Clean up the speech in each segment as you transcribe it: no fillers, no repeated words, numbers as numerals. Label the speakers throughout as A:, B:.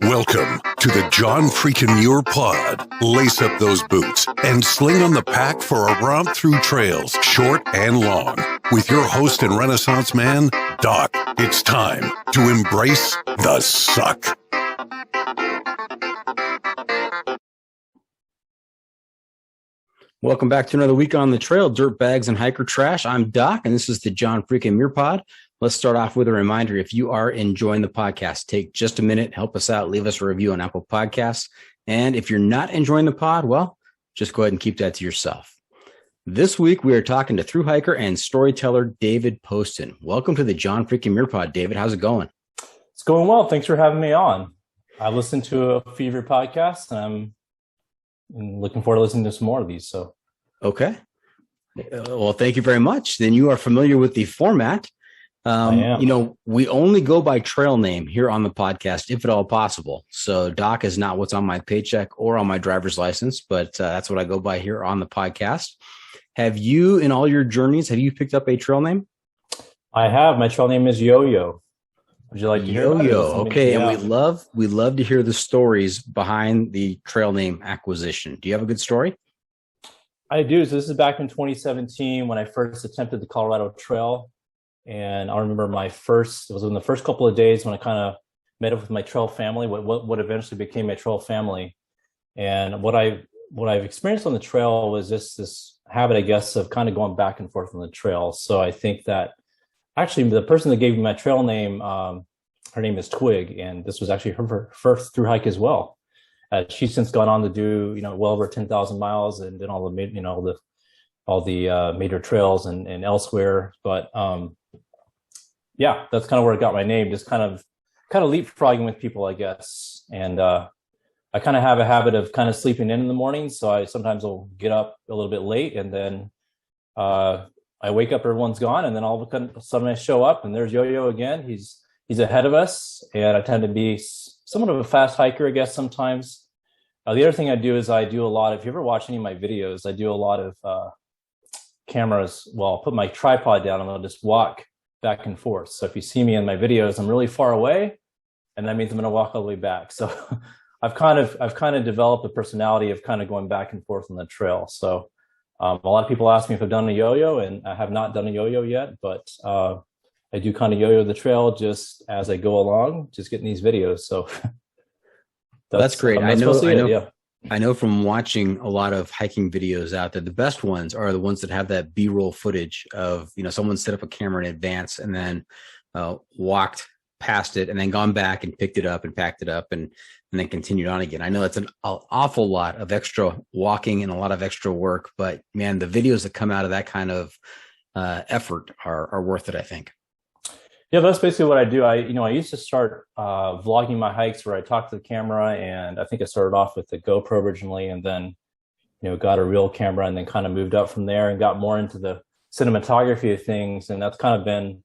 A: Welcome to the John Freakin' Muir Pod. Lace up those boots and sling on the pack for a romp through trails, short and long. With your host and Renaissance man, Doc. It's time to embrace the suck.
B: Welcome back to another week on the trail, dirt bags and hiker trash. I'm Doc, and this is the John Freakin' Muir Pod. Let's start off with a reminder. If you are enjoying the podcast, take just a minute, help us out, leave us a review on Apple Podcasts. And if you're not enjoying the pod, well, just go ahead and keep that to yourself. This week, we are talking to thru hiker and storyteller David Poston. Welcome to the John Freakin' Muir Pod. David, how's it going?
C: It's going well. Thanks for having me on. I listened to a few of your podcasts, and I'm looking forward to listening to some more of these. So,
B: okay. Well, thank you very much. Then you are familiar with the format. We only go by trail name here on the podcast, if at all possible. So Doc is not what's on my paycheck or on my driver's license, but that's what I go by here on the podcast. Have you, in all your journeys, have you picked up a trail name?
C: I have. My trail name is YoYo. Would you like to hear
B: YoYo? Okay, yeah. And we love to hear the stories behind the trail name acquisition. Do you have a good story?
C: I do. So this is back in 2017 when I first attempted the Colorado Trail. And I remember it was in the first couple of days when I kind of met up with my trail family, what eventually became my trail family. And what I've experienced on the trail was this habit, I guess, of kind of going back and forth on the trail. So I think that actually the person that gave me my trail name, her name is Twig, and this was actually her first thru hike as well. She's since gone on to do, well over 10,000 miles and did all the major trails and elsewhere. But yeah, that's kind of where I got my name, just kind of leapfrogging with people, I guess. And I kind of have a habit of kind of sleeping in the morning. So I sometimes will get up a little bit late, and then I wake up, everyone's gone. And then all of a sudden I show up and there's YoYo again. He's ahead of us. And I tend to be somewhat of a fast hiker, I guess, sometimes. The other thing I do is I do a lot of, if you ever watch any of my videos, I do a lot of cameras. Well, I'll put my tripod down and I'll just walk back and forth. So if you see me in my videos, I'm really far away, and that means I'm going to walk all the way back. So I've kind of developed a personality of kind of going back and forth on the trail. So a lot of people ask me if I've done a YoYo, and I have not done a YoYo yet, but I do kind of YoYo the trail just as I go along, just getting these videos. So
B: that's great. I know from watching a lot of hiking videos out there, the best ones are the ones that have that B-roll footage of, someone set up a camera in advance and then walked past it and then gone back and picked it up and packed it up and then continued on again. I know it's an awful lot of extra walking and a lot of extra work, but man, the videos that come out of that kind of effort are worth it, I think.
C: Yeah, that's basically what I do. I used to start vlogging my hikes where I talk to the camera, and I think I started off with the GoPro originally, and then, got a real camera, and then kind of moved up from there and got more into the cinematography of things. And that's kind of been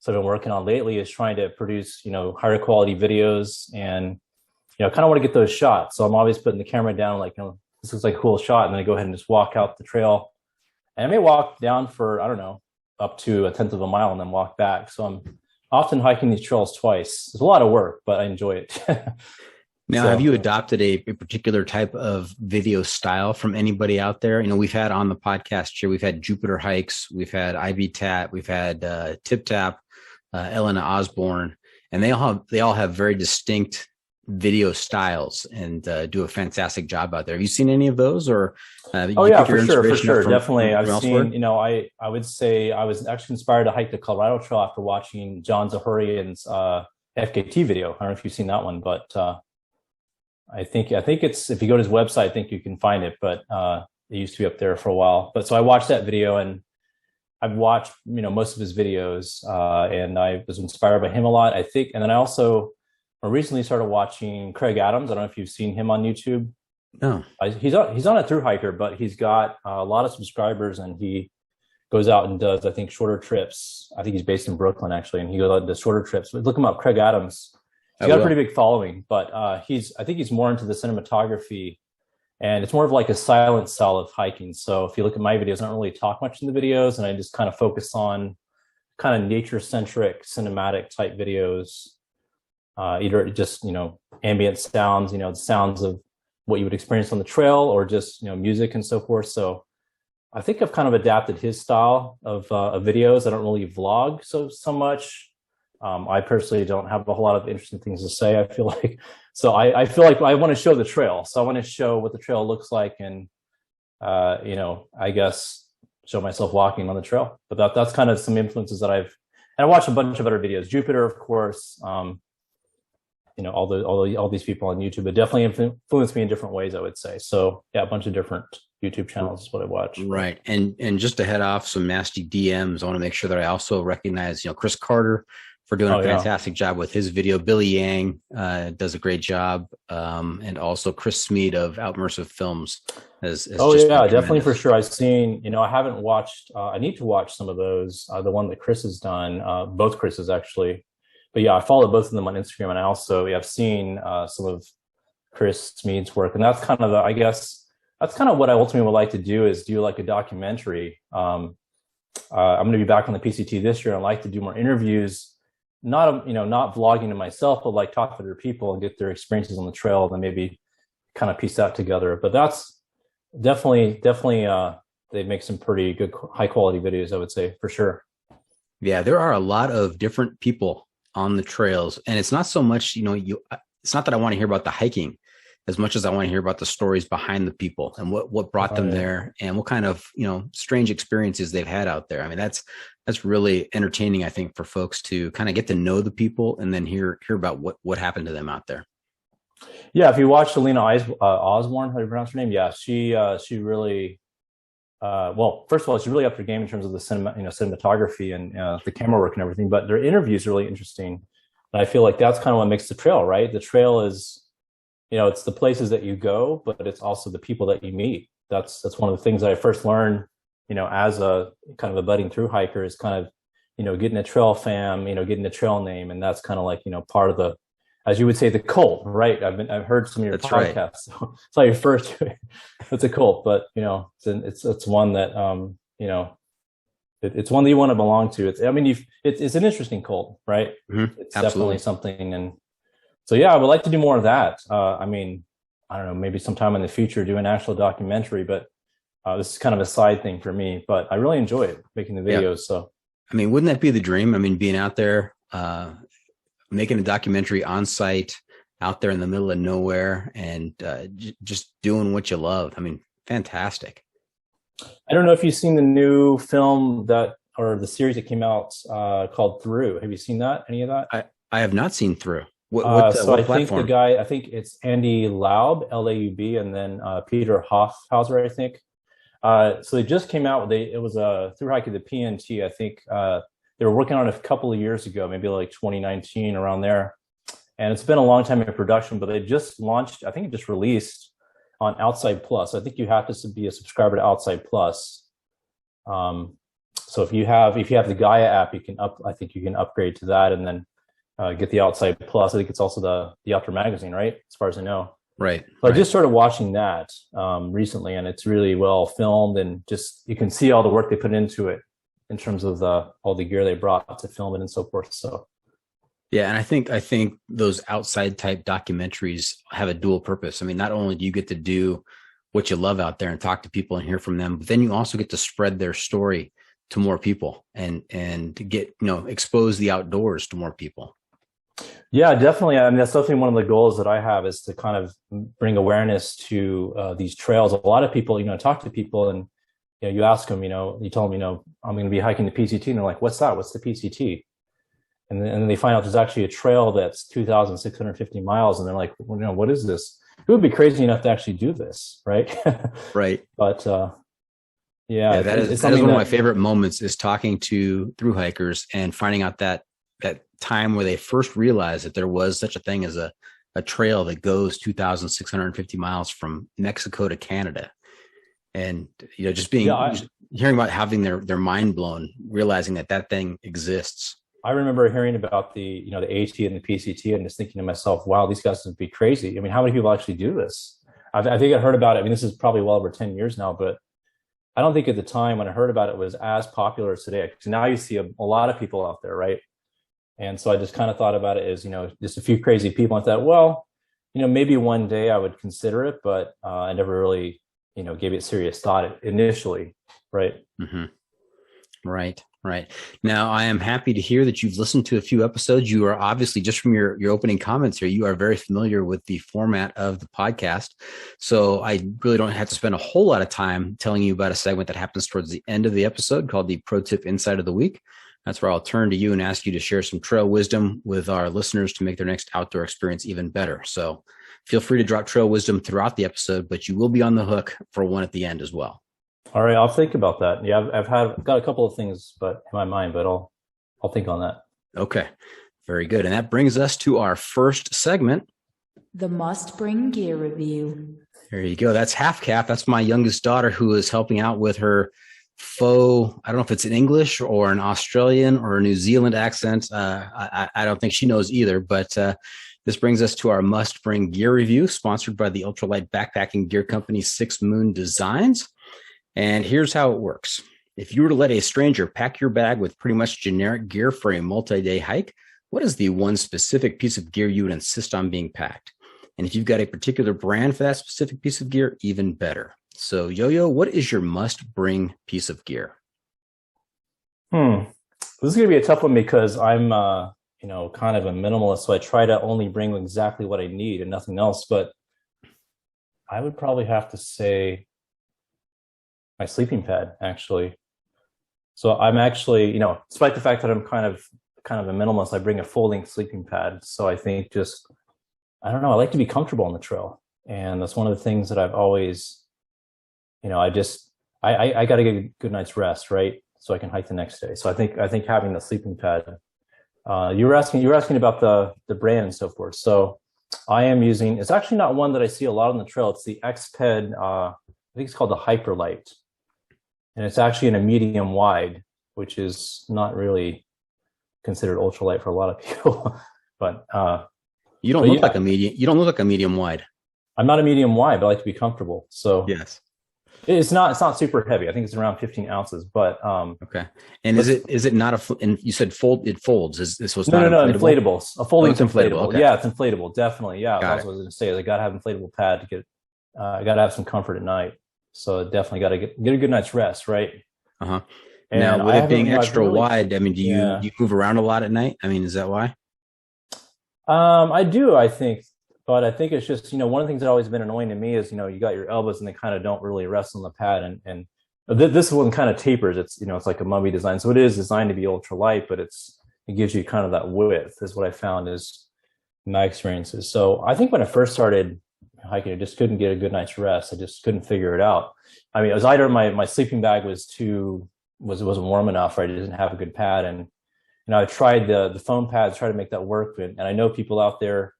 C: what I've been working on lately, is trying to produce, higher quality videos, and, kind of want to get those shots. So I'm always putting the camera down, like, this looks like a cool shot. And then I go ahead and just walk out the trail, and I may walk down for, I don't know, up to 1/10 of a mile and then walk back. So I'm often hiking these trails twice. It's a lot of work, but I enjoy it.
B: Now, have you adopted a particular type of video style from anybody out there? We've had on the podcast here, we've had Jupiter Hikes, we've had Ivy Tat, we've had Tip Tap, Elena Osborne, and they all have very distinct video styles and do a fantastic job out there. Have you seen any of those, or
C: for sure, definitely. I've seen, I would say I was actually inspired to hike the Colorado Trail after watching John Zahorian's FKT video. I don't know if you've seen that one, but I think it's, if you go to his website, I think you can find it, but it used to be up there for a while. But so I watched that video, and I've watched most of his videos, and I was inspired by him a lot, I think. And then I recently started watching Craig Adams. I don't know if you've seen him on YouTube.
B: No.
C: He's on a thru hiker, but he's got a lot of subscribers, and he goes out and does, I think, shorter trips. I think he's based in Brooklyn, actually, and he goes out and does shorter trips. Look him up, Craig Adams. He's got a pretty big following, but I think he's more into the cinematography And it's more of like a silent style of hiking. So if you look at my videos, I don't really talk much in the videos, and I just kind of focus on kind of nature-centric cinematic type videos, either just, ambient sounds, the sounds of what you would experience on the trail, or just, music and so forth. So I think I've kind of adapted his style of videos. I don't really vlog so much. I personally don't have a whole lot of interesting things to say, I feel like. So I feel like I want to show the trail. So I want to show what the trail looks like, and, I guess show myself walking on the trail. But that's kind of some influences that and I watched a bunch of other videos. Jupiter, of course, all these people on YouTube, but definitely influenced me in different ways, I would say. So yeah, a bunch of different YouTube channels is what I watch.
B: Right. And just to head off some nasty DMs, I want to make sure that I also recognize, Chris Carter for doing a fantastic job with his video. Billy Yang does a great job. And also Chris Smead of Outmersive Films has
C: definitely, for sure. I've seen, I haven't watched, I need to watch some of those, the one that Chris has done, both Chris's actually. But yeah, I follow both of them on Instagram, and I also have seen some of Chris Smead's work. And that's kind of I guess that's kind of what I ultimately would like to do, is do like a documentary. I'm going to be back on the PCT this year. I'd like to do more interviews, not vlogging to myself, but like talk to other people and get their experiences on the trail, and then maybe kind of piece that together. But that's definitely they make some pretty good high quality videos, I would say, for sure.
B: Yeah, there are a lot of different people on the trails, and it's not so much, it's not that I want to hear about the hiking as much as I want to hear about the stories behind the people and what brought them there, and what kind of, strange experiences they've had out there. I mean, that's really entertaining, I think, for folks to kind of get to know the people and then hear about what happened to them out there.
C: Yeah, if you watch Selena Osborne, how do you pronounce her name? Yeah, she really, first of all, she's really up her game in terms of the cinematography and the camera work and everything. But their interviews are really interesting, and I feel like that's kind of what makes the trail, right? The trail is, it's the places that you go, but it's also the people that you meet. That's one of the things that I first learned, as a kind of a budding thru hiker, is kind of, getting a trail fam, getting a trail name, and that's kind of like, part of the, as you would say, the cult, right? I've heard some of your podcasts, right. So it's not your first. It's a cult, but it's one that it's one that you want to belong to. It's an interesting cult, right?
B: Mm-hmm.
C: It's Absolutely. Definitely something, and so yeah, I would like to do more of that. I don't know, maybe sometime in the future do an actual documentary, but this is kind of a side thing for me. But I really enjoy it, making the videos. Yeah. So
B: wouldn't that be the dream? Being out there. Making a documentary on site out there in the middle of nowhere, and just doing what you love. Fantastic.
C: I don't know if you've seen the new film or the series that came out called Thru. Have you seen that? Any of that?
B: I have not seen Thru.
C: What platform? I think it's Andy Laub, Laub, and then Peter Hofhauser, I think. So they just came out. It was a thru hike at the PNT. I think they were working on it a couple of years ago, maybe like 2019, around there. And it's been a long time in production, but they just launched, I think it just released on Outside Plus. I think you have to be a subscriber to Outside Plus. So if you have the Gaia app, I think you can upgrade to that, and then get the Outside Plus. I think it's also the Outdoor Magazine, right? As far as I know.
B: Right.
C: So I just started watching that recently, and it's really well filmed, and just you can see all the work they put into it in terms of all the gear they brought to film it and so forth. So
B: yeah, and I think those outside type documentaries have a dual purpose. Not only do you get to do what you love out there and talk to people and hear from them, but then you also get to spread their story to more people and to get expose the outdoors to more people.
C: Yeah, definitely. That's definitely one of the goals that I have, is to kind of bring awareness to these trails. A lot of people, talk to people, and you ask them, you tell them, I'm going to be hiking the PCT, and they're like, "What's that? What's the PCT?" And then they find out there's actually a trail that's 2,650 miles, and they're like, well, what is this? Who would be crazy enough to actually do this, right?
B: Right.
C: But
B: that is one of my favorite moments, is talking to thru hikers and finding out that time where they first realized that there was such a thing as a trail that goes 2,650 miles from Mexico to Canada. And, just hearing about having their mind blown, realizing that thing exists.
C: I remember hearing about the AT and the PCT, and just thinking to myself, wow, these guys would be crazy. How many people actually do this? I think I heard about it. I mean, this is probably well over 10 years now, but I don't think at the time when I heard about it was as popular as today. Because now you see a lot of people out there, right? And so I just kind of thought about it as, just a few crazy people. I thought, well, maybe one day I would consider it, but I never really, gave it serious thought initially, right?
B: Mm-hmm. Right. Now, I am happy to hear that you've listened to a few episodes. You are obviously, just from your opening comments here, you are very familiar with the format of the podcast. So I really don't have to spend a whole lot of time telling you about a segment that happens towards the end of the episode called the Pro Tip Insight of the Week. That's where I'll turn to you and ask you to share some trail wisdom with our listeners to make their next outdoor experience even better. So feel free to drop trail wisdom throughout the episode, but you will be on the hook for one at the end as well.
C: All right, I'll think about that. Yeah, I've got a couple of things in my mind, but I'll think on that.
B: Okay, very good. And that brings us to our first segment,
D: the must bring gear review.
B: There you go. That's Half Calf. That's my youngest daughter who is helping out with her faux, I don't know if it's an English or an Australian or a New Zealand accent. I don't think she knows either, but this brings us to our must bring gear review, sponsored by the ultralight backpacking gear company 6 Moon Designs. And here's how it works. If you were to let a stranger pack your bag with pretty much generic gear for a multi-day hike, what is the one specific piece of gear you would insist on being packed? And if you've got a particular brand for that specific piece of gear, even better. So YoYo, what is your must-bring piece of gear?
C: This is going to be a tough one because I'm, kind of a minimalist. So I try to only bring exactly what I need and nothing else. But I would probably have to say my sleeping pad, actually. So I'm actually, despite the fact that I'm kind of a minimalist, I bring a full-length sleeping pad. So I think I don't know, I like to be comfortable on the trail. And that's one of the things that I've always, I got to get a good night's rest, right? So I can hike the next day. So I think having the sleeping pad, you were asking about the brand and so forth. So I am using, it's actually not one that I see a lot on the trail. It's the Xped, I think it's called the Hyperlight. And it's actually in a medium wide, which is not really considered ultralight for a lot of people. But
B: you don't look like a medium. You don't look like a medium wide.
C: I'm not a medium wide, but I like to be comfortable. So
B: yes,
C: it's not super heavy. I think it's around 15 ounces. But
B: okay. And is it not and you said it folds? Is this was
C: no
B: inflatable?
C: A folding
B: inflatable. Okay.
C: Yeah, it's inflatable. Definitely. Yeah. That's what I was going to say. I got to have an inflatable pad to get. I got to have some comfort at night. So definitely got to get a good night's rest, right?
B: Uh-huh. Now, with it being extra wide, I mean, do you move around a lot at night? I mean, is that why?
C: I do, I think. But I think it's just, one of the things that always been annoying to me is, you got your elbows and they kind of don't really rest on the pad. And this one kind of tapers. It's, it's like a mummy design. So it is designed to be ultralight, but it gives you kind of that width is what I found is my experiences. So I think when I first started hiking, I just couldn't get a good night's rest. I just couldn't figure it out. I mean, it was either my sleeping bag wasn't warm enough, right? It didn't have a good pad. And, I tried the foam pads, try to make that work. And I know people out there,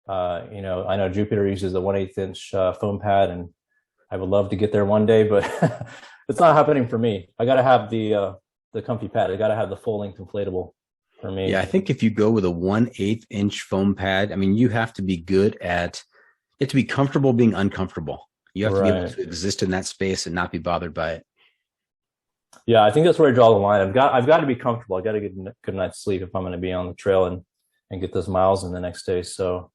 C: I know Jupiter uses the 1/8 inch foam pad, and I would love to get there one day, but it's not happening for me. I got to have the comfy pad. I got to have the full length inflatable for me.
B: Yeah. I think if you go with a 1/8 inch foam pad, I mean, you have to be to be comfortable being uncomfortable. You have to be able to exist in that space and not be bothered by it.
C: Yeah, I think that's where I draw the line. I've got to be comfortable. I got to get a good night's sleep if I'm going to be on the trail and get those miles in the next day. So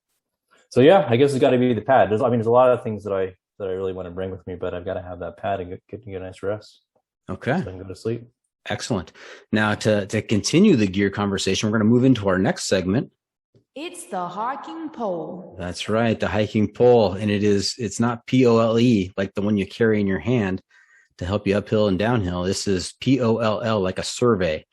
C: yeah, I guess it's got to be the pad. There's a lot of things that I really want to bring with me, but I've got to have that pad and get a nice rest.
B: Okay.
C: So I can go to sleep.
B: Excellent. Now to continue the gear conversation, we're going to move into our next segment.
D: It's the hiking pole.
B: That's right, the hiking pole. And it's not POLE like the one you carry in your hand to help you uphill and downhill. This is POLL, like a survey.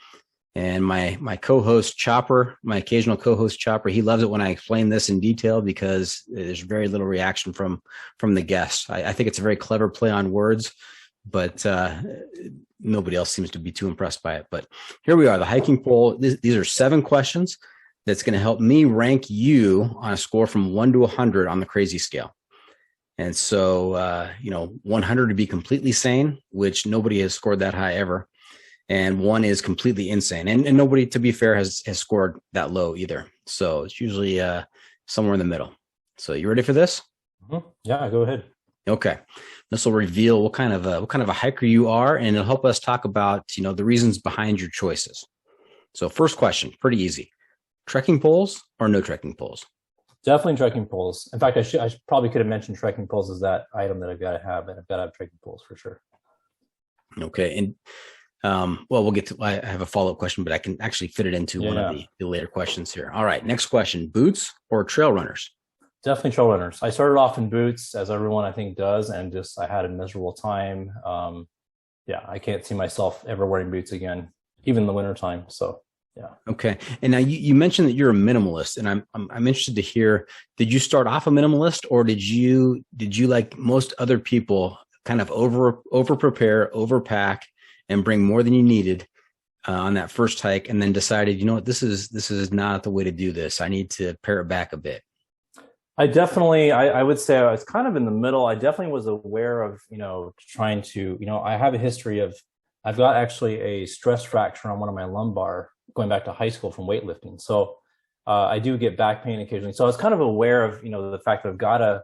B: And my co-host Chopper, my occasional co-host Chopper, he loves it when I explain this in detail because there's very little reaction from the guests. I think it's a very clever play on words, but nobody else seems to be too impressed by it. But here we are, the hiking pole. These are 7 questions that's going to help me rank you on a score from 1 to 100 on the crazy scale. And so, 100 to be completely sane, which nobody has scored that high ever. And 1 is completely insane. And nobody, to be fair, has scored that low either. So it's usually somewhere in the middle. So you ready for this?
C: Mm-hmm. Yeah, go ahead.
B: Okay. This will reveal what kind of a hiker you are, and it'll help us talk about, the reasons behind your choices. So first question, pretty easy. Trekking poles or no trekking poles?
C: Definitely trekking poles. In fact, I probably could have mentioned trekking poles as that item that I've got to have, and I've got to have trekking poles for sure.
B: Okay. And we'll get to, I have a follow-up question, but I can actually fit it into one of the later questions here. All right. Next question, boots or trail runners?
C: Definitely trail runners. I started off in boots, as everyone I think does, and I had a miserable time. I can't see myself ever wearing boots again, even in the wintertime. So yeah.
B: Okay. And now you mentioned that you're a minimalist, and I'm interested to hear, did you start off a minimalist, or did you like most other people kind of over prepare, overpack, and bring more than you needed on that first hike, and then decided, this is not the way to do this. I need to pare it back a bit.
C: I definitely, I would say I was kind of in the middle. I definitely was aware of, trying to, I have a history of, I've got actually a stress fracture on one of my lumbar going back to high school from weightlifting. So I do get back pain occasionally. So I was kind of aware of, the fact that I've got to,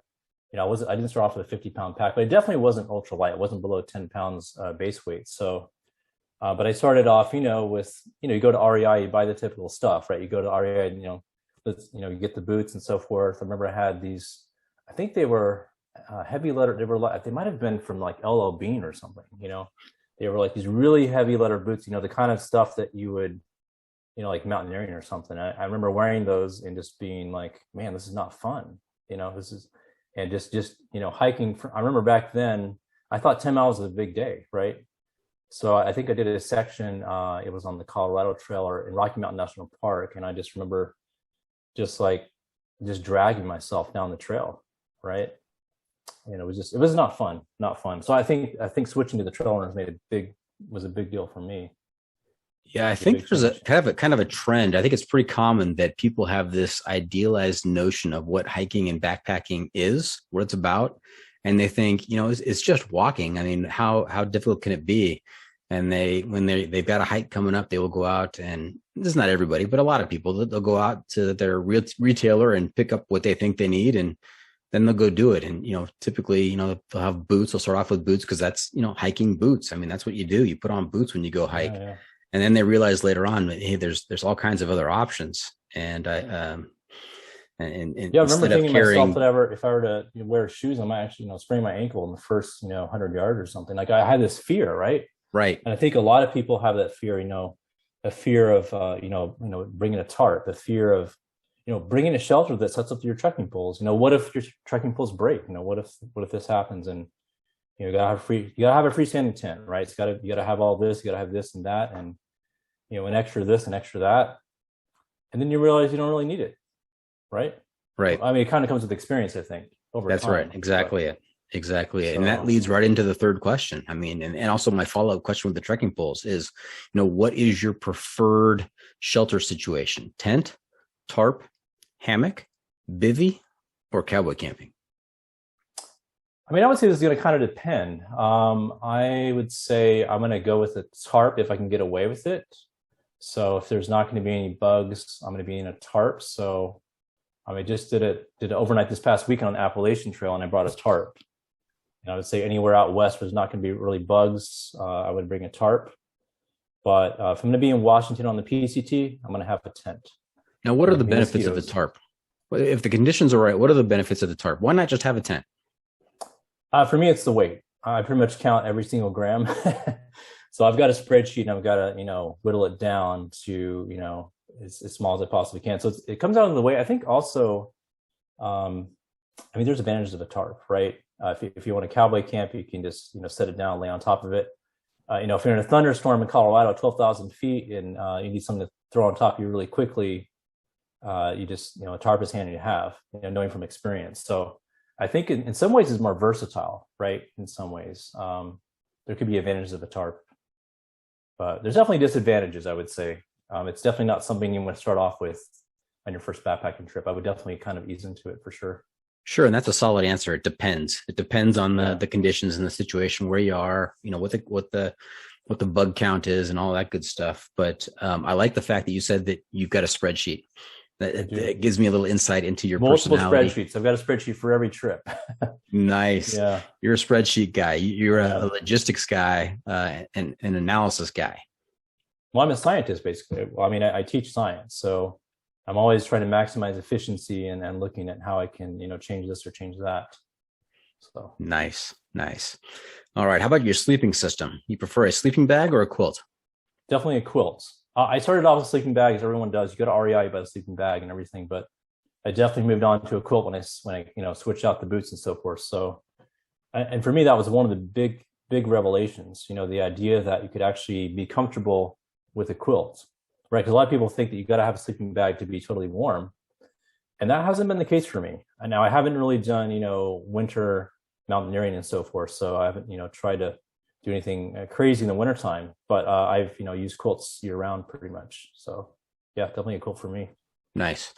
C: I didn't start off with a 50-pound pack, but it definitely wasn't ultra light. It wasn't below 10 pounds base weight. So, but I started off, with, you go to REI, you buy the typical stuff, right? You go to REI, you get the boots and so forth. I remember I had these, I think they were heavy leather. They might have been from like LL Bean or something, they were like these really heavy leather boots, the kind of stuff that you would, like mountaineering or something. I remember wearing those and just being like, man, this is not fun. This is, and just hiking. I remember back then, I thought 10 miles was a big day, right? So I think I did a section, it was on the Colorado Trail or in Rocky Mountain National Park. And I just remember just dragging myself down the trail, right? It was not fun. So I think switching to the trail runners was a big deal for me.
B: Yeah, I think there's a kind of a trend. I think it's pretty common that people have this idealized notion of what hiking and backpacking is, what it's about, and they think, it's just walking. I mean, how difficult can it be? And when they've got a hike coming up, they will go out, and this is not everybody, but a lot of people, they'll go out to their retailer and pick up what they think they need, and then they'll go do it. And, typically, they'll have boots. They'll start off with boots because that's, hiking boots. I mean, that's what you do. You put on boots when you go hike. Yeah. And then they realize later on that, hey, there's all kinds of other options. And I
C: remember thinking myself that if I were to wear shoes, I might actually, sprain my ankle in the first, 100 yards or something. Like I had this fear, right?
B: Right.
C: And I think a lot of people have that fear, a fear of, bringing a tarp, a fear of, bringing a shelter that sets up your trekking poles. What if your trekking poles break? What if this happens? And you gotta have a freestanding tent, right? You gotta have all this, you gotta have this and that, and an extra this and extra that, and then you realize you don't really need it, right?
B: Right.
C: I mean, it kind of comes with experience, I think.
B: That's time. Right. Exactly it. And that leads right into the third question. I mean, and also my follow-up question with the trekking poles is, what is your preferred shelter situation? Tent, tarp, hammock, bivvy, or cowboy camping?
C: I mean, I would say this is going to kind of depend. I would say I'm going to go with a tarp if I can get away with it. So if there's not going to be any bugs, I'm going to be in a tarp. So I just did it overnight this past weekend on the Appalachian Trail, and I brought a tarp. And I would say anywhere out west where there's not going to be really bugs, I would bring a tarp. But if I'm going to be in Washington on the PCT, I'm going to have a tent.
B: Now, what are the benefits of the tarp? If the conditions are right, what are the benefits of the tarp? Why not just have a tent?
C: For me, it's the weight. I pretty much count every single gram. So I've got a spreadsheet and I've got to, whittle it down to, as small as I possibly can. So it comes out of the weight. I think also, there's advantages of a tarp, right? If you want a cowboy camp, you can just, set it down, lay on top of it. If you're in a thunderstorm in Colorado, 12,000 feet, and you need something to throw on top of you really quickly, you just, a tarp is handy to have, knowing from experience. So I think in some ways it's more versatile, right? In some ways, there could be advantages of a tarp, but there's definitely disadvantages, I would say. It's definitely not something you want to start off with on your first backpacking trip. I would definitely kind of ease into it for sure.
B: Sure. And that's a solid answer. It depends. It depends on the conditions and the situation where you are, what the bug count is and all that good stuff. But I like the fact that you said that you've got a spreadsheet. That gives me a little insight into your
C: multiple
B: personality.
C: Spreadsheets. I've got a spreadsheet for every trip.
B: Nice.
C: Yeah.
B: You're a spreadsheet guy. You're a logistics guy and an analysis guy.
C: Well, I'm a scientist, basically. Well, I mean, I teach science, so I'm always trying to maximize efficiency and looking at how I can, change this or change that. So
B: nice. All right. How about your sleeping system? You prefer a sleeping bag or a quilt?
C: Definitely a quilt. I started off with a sleeping bag, as everyone does. You go to REI, you buy a sleeping bag and everything, but I definitely moved on to a quilt when I switched out the boots and so forth. So, and for me, that was one of the big revelations. The idea that you could actually be comfortable with a quilt, right? Because a lot of people think that you got to have a sleeping bag to be totally warm, and that hasn't been the case for me. And now I haven't really done winter mountaineering and so forth, so I haven't tried to do anything crazy in the wintertime, but I've used quilts year round pretty much. So yeah, definitely a quilt for me.
B: Nice.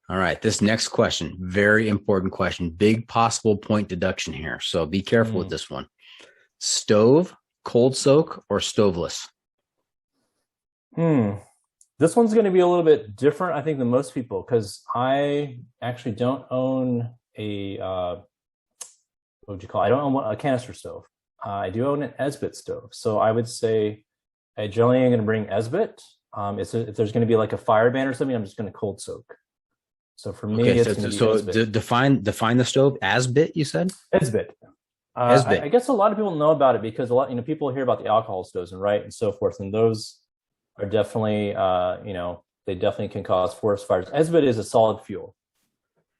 B: All right, this next question, very important question, big possible point deduction here, so be careful with this one. Stove, cold soak, or stoveless?
C: This one's going to be a little bit different, I think, than most people, because I actually don't own a what would you call it? I don't own a canister stove. I do own an esbit stove, so I would say I generally am going to bring esbit. If there's going to be like a fire ban or something, I'm just going to cold soak. So for me, it's going to be esbit. Define the stove. Esbit, you said?
B: Esbit.
C: Esbit. I guess a lot of people know about it because a lot people hear about the alcohol stoves and so forth, and those are definitely they definitely can cause forest fires. Esbit is a solid fuel,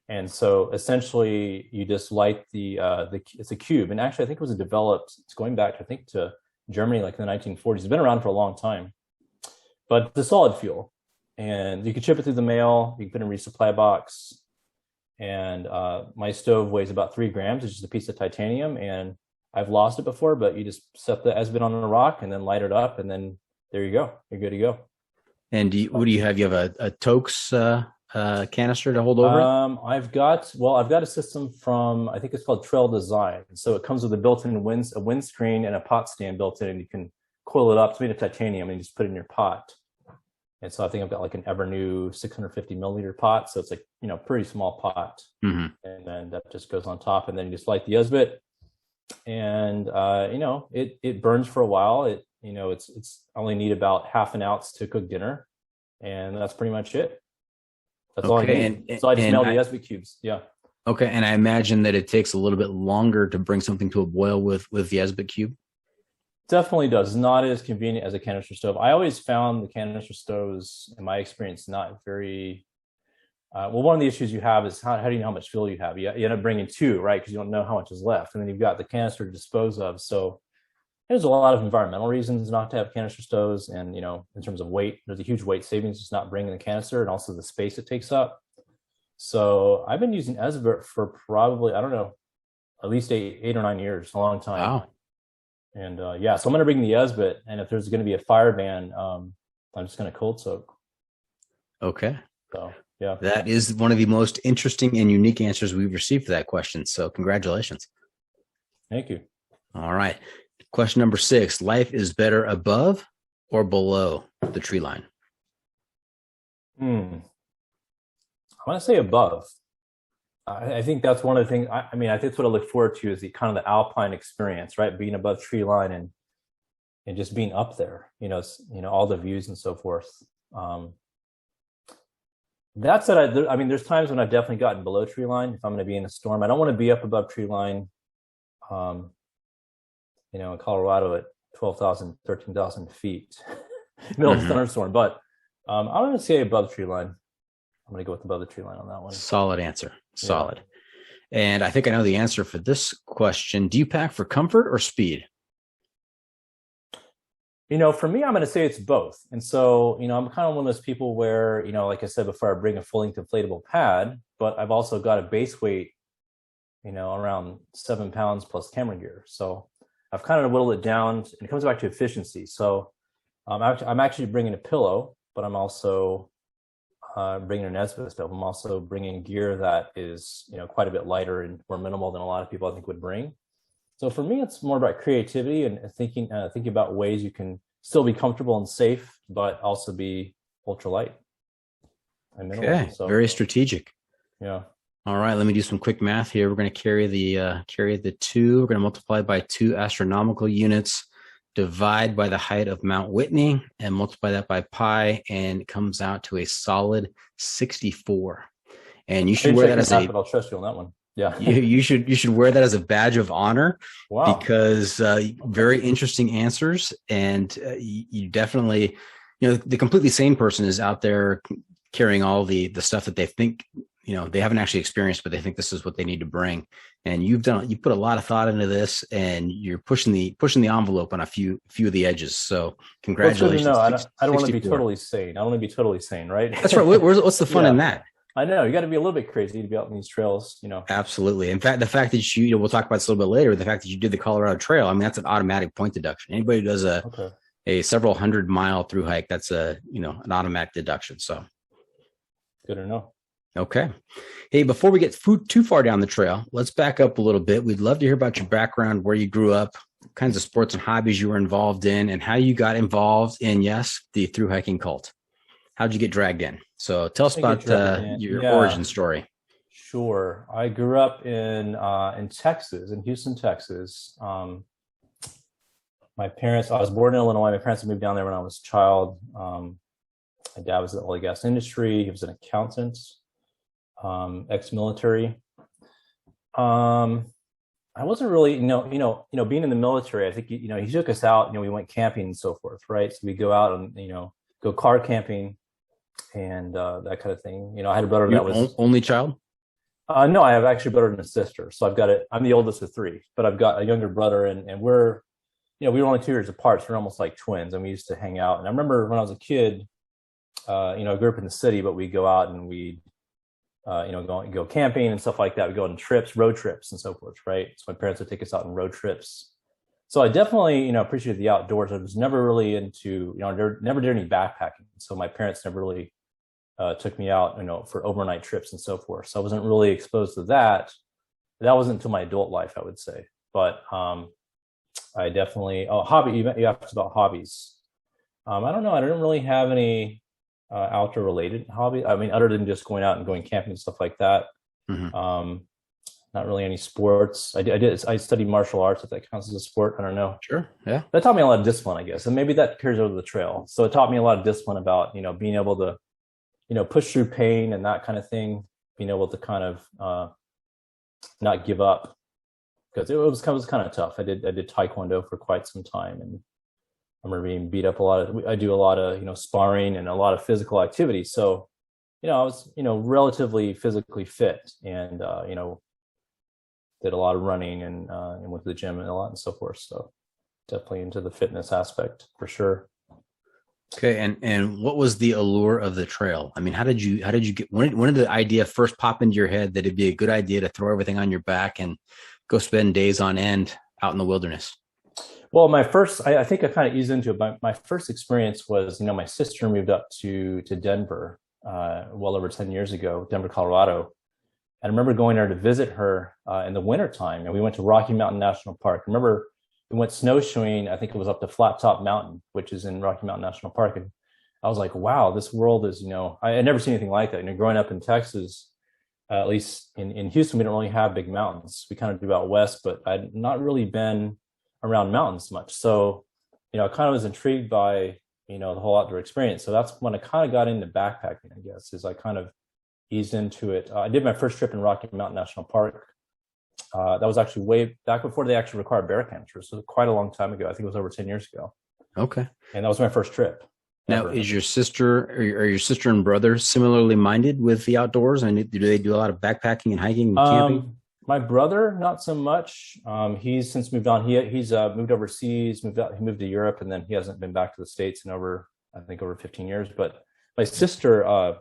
C: and so essentially you just light it's a cube, and actually I think it was developed. It's going back to Germany, like in the 1940s. It's been around for a long time, but it's a solid fuel, and you can ship it through the mail. You can put it in a resupply box. And my stove weighs about 3 grams. It's just a piece of titanium, and I've lost it before, but you just set the esbit on a rock and then light it up, and then there you go. You're good to go.
B: And what do you have? You have a Tokes canister to hold over it?
C: I've got a system from, I think it's called Trail Design. So it comes with a built-in windscreen and a pot stand built in, and you can coil it up. It's made of titanium, and you just put it in your pot. And so I think I've got like an Evernew 650 milliliter pot. So it's like, pretty small pot. Mm-hmm. And then that just goes on top, and then you just light the esbit, and, it burns for a while. It's only need about half an ounce to cook dinner, and that's pretty much it. That's all I need. So I just melt the esbit cubes. Yeah.
B: Okay. And I imagine that it takes a little bit longer to bring something to a boil with the esbit cube.
C: Definitely does. Not as convenient as a canister stove. I always found the canister stoves, in my experience, not very one of the issues you have is how do you know how much fuel you have? You end up bringing 2, right? Because you don't know how much is left, and then you've got the canister to dispose of. So there's a lot of environmental reasons not to have canister stoves, and in terms of weight, there's a huge weight savings just not bringing the canister, and also the space it takes up. So I've been using esbit for probably, I don't know, at least 8 or 9 years, a long time.
B: Wow.
C: And so I'm going to bring the esbit, and if there's going to be a fire ban, I'm just going to cold soak.
B: Okay.
C: So yeah,
B: that is one of the most interesting and unique answers we've received for that question. So congratulations.
C: Thank you.
B: All right. Question number 6: life is better above or below the tree line?
C: I want to say above. I think that's one of the things. I think that's what I look forward to is the kind of the alpine experience, right? Being above tree line and just being up there, all the views and so forth. That said, there's times when I've definitely gotten below tree line. If I'm going to be in a storm, I don't want to be up above tree line. In Colorado at 12,000, 13,000 feet, middle of a thunderstorm. But I'm going to say above tree line. I'm going to go with above the tree line on that one.
B: Solid answer. Solid. Yeah. And I think I know the answer for this question. Do you pack for comfort or speed?
C: For me, I'm going to say it's both. And so, I'm kind of one of those people where, like I said before, I bring a full-length inflatable pad, but I've also got a base weight, around 7 pounds plus camera gear. So I've kind of whittled it down, and it comes back to efficiency. So I'm actually bringing a pillow, but I'm also bringing an esbit stove. I'm also bringing gear that is, quite a bit lighter and more minimal than a lot of people I think would bring. So for me, it's more about creativity and thinking about ways you can still be comfortable and safe, but also be ultralight.
B: Okay, so very strategic.
C: Yeah.
B: All right, let me do some quick math here. We're going to carry the 2. We're going to multiply by 2 astronomical units, divide by the height of Mount Whitney, and multiply that by pi, and it comes out to a solid 64. And you should wear that as
C: but I'll trust you on that one. Yeah,
B: you should wear that as a badge of honor.
C: Wow.
B: Because very interesting answers, and you definitely, the completely sane person is out there carrying all the stuff that they think, they haven't actually experienced, but they think this is what they need to bring. And you put a lot of thought into this, and you're pushing the envelope on a few of the edges. So congratulations.
C: No, I don't want to be totally sane. I don't want to be totally sane, right?
B: That's right. What's the fun in that?
C: I know you got to be a little bit crazy to be out in these trails,
B: Absolutely. In fact, the fact that we'll talk about this a little bit later, the fact that you did the Colorado Trail, I mean, that's an automatic point deduction. Anybody who does a several 100-mile through hike, that's an automatic deduction. So
C: good to know.
B: Okay. Hey, before we get too far down the trail, let's back up a little bit. We'd love to hear about your background, where you grew up, what kinds of sports and hobbies you were involved in, and how you got involved in, the thru hiking cult. How'd you get dragged in? So tell us about your origin story.
C: Sure. I grew up in Texas, in Houston, Texas. My parents, I was born in Illinois. My parents had moved down there when I was a child. My dad was in the oil and gas industry. He was an accountant, ex-military. I wasn't really, being in the military, I think, he took us out, we went camping and so forth, right? So we go out and, go car camping and that kind of thing. I had a brother that was
B: only child.
C: No, I have actually a brother and a sister. So I'm the oldest of 3, but I've got a younger brother, and we're, we were only 2 years apart. So we're almost like twins, and we used to hang out. And I remember when I was a kid, I grew up in the city, but we go out and we, go camping and stuff like that. We go on trips, road trips and so forth, right? So my parents would take us out on road trips. So I definitely, appreciated the outdoors. I was never really into, never did any backpacking. So my parents never really took me out, for overnight trips and so forth. So I wasn't really exposed to that. That wasn't until my adult life, I would say. But I definitely, hobby, you asked about hobbies. I don't know. I didn't really have any outdoor related hobby. I mean, other than just going out and going camping and stuff like that. Mm-hmm. Not really any sports. I studied martial arts, if that counts as a sport. I don't know.
B: Sure. Yeah.
C: That taught me a lot of discipline, I guess. And maybe that carries over to the trail. So it taught me a lot of discipline about, being able to, push through pain and that kind of thing, being able to kind of not give up, because it was kind of tough. I did Taekwondo for quite some time, and I remember being beat up a lot. I do a lot of, sparring and a lot of physical activity. So, I was, relatively physically fit, and, did a lot of running and went to the gym and a lot and so forth. So definitely into the fitness aspect for sure.
B: Okay. And what was the allure of the trail? I mean, how did you get, when did the idea first pop into your head that it'd be a good idea to throw everything on your back and go spend days on end out in the wilderness?
C: Well, I think I kind of eased into it. My first experience was, my sister moved up to Denver, well over 10 years ago, Denver, Colorado. And I remember going there to visit her in the wintertime, and we went to Rocky Mountain National Park. I remember we went snowshoeing. I think it was up to Flat Top Mountain, which is in Rocky Mountain National Park. And I was like, wow, this world is, I had never seen anything like that. Growing up in Texas, at least in Houston, we don't really have big mountains. We kind of do out west, but I'd not really been around mountains much. So, I kind of was intrigued by, the whole outdoor experience. So that's when I kind of got into backpacking, I guess, is I kind of eased into it. I did my first trip in Rocky Mountain National Park. That was actually way back before they actually required bear campers. So quite a long time ago. I think it was over 10 years ago.
B: Okay.
C: And that was my first trip.
B: Now, is your sister or your sister and brother similarly minded with the outdoors? And do they do a lot of backpacking and hiking and camping?
C: My brother, not so much. He's since moved on. He's moved overseas, he moved to Europe, and then he hasn't been back to the States in over 15 years. But my sister,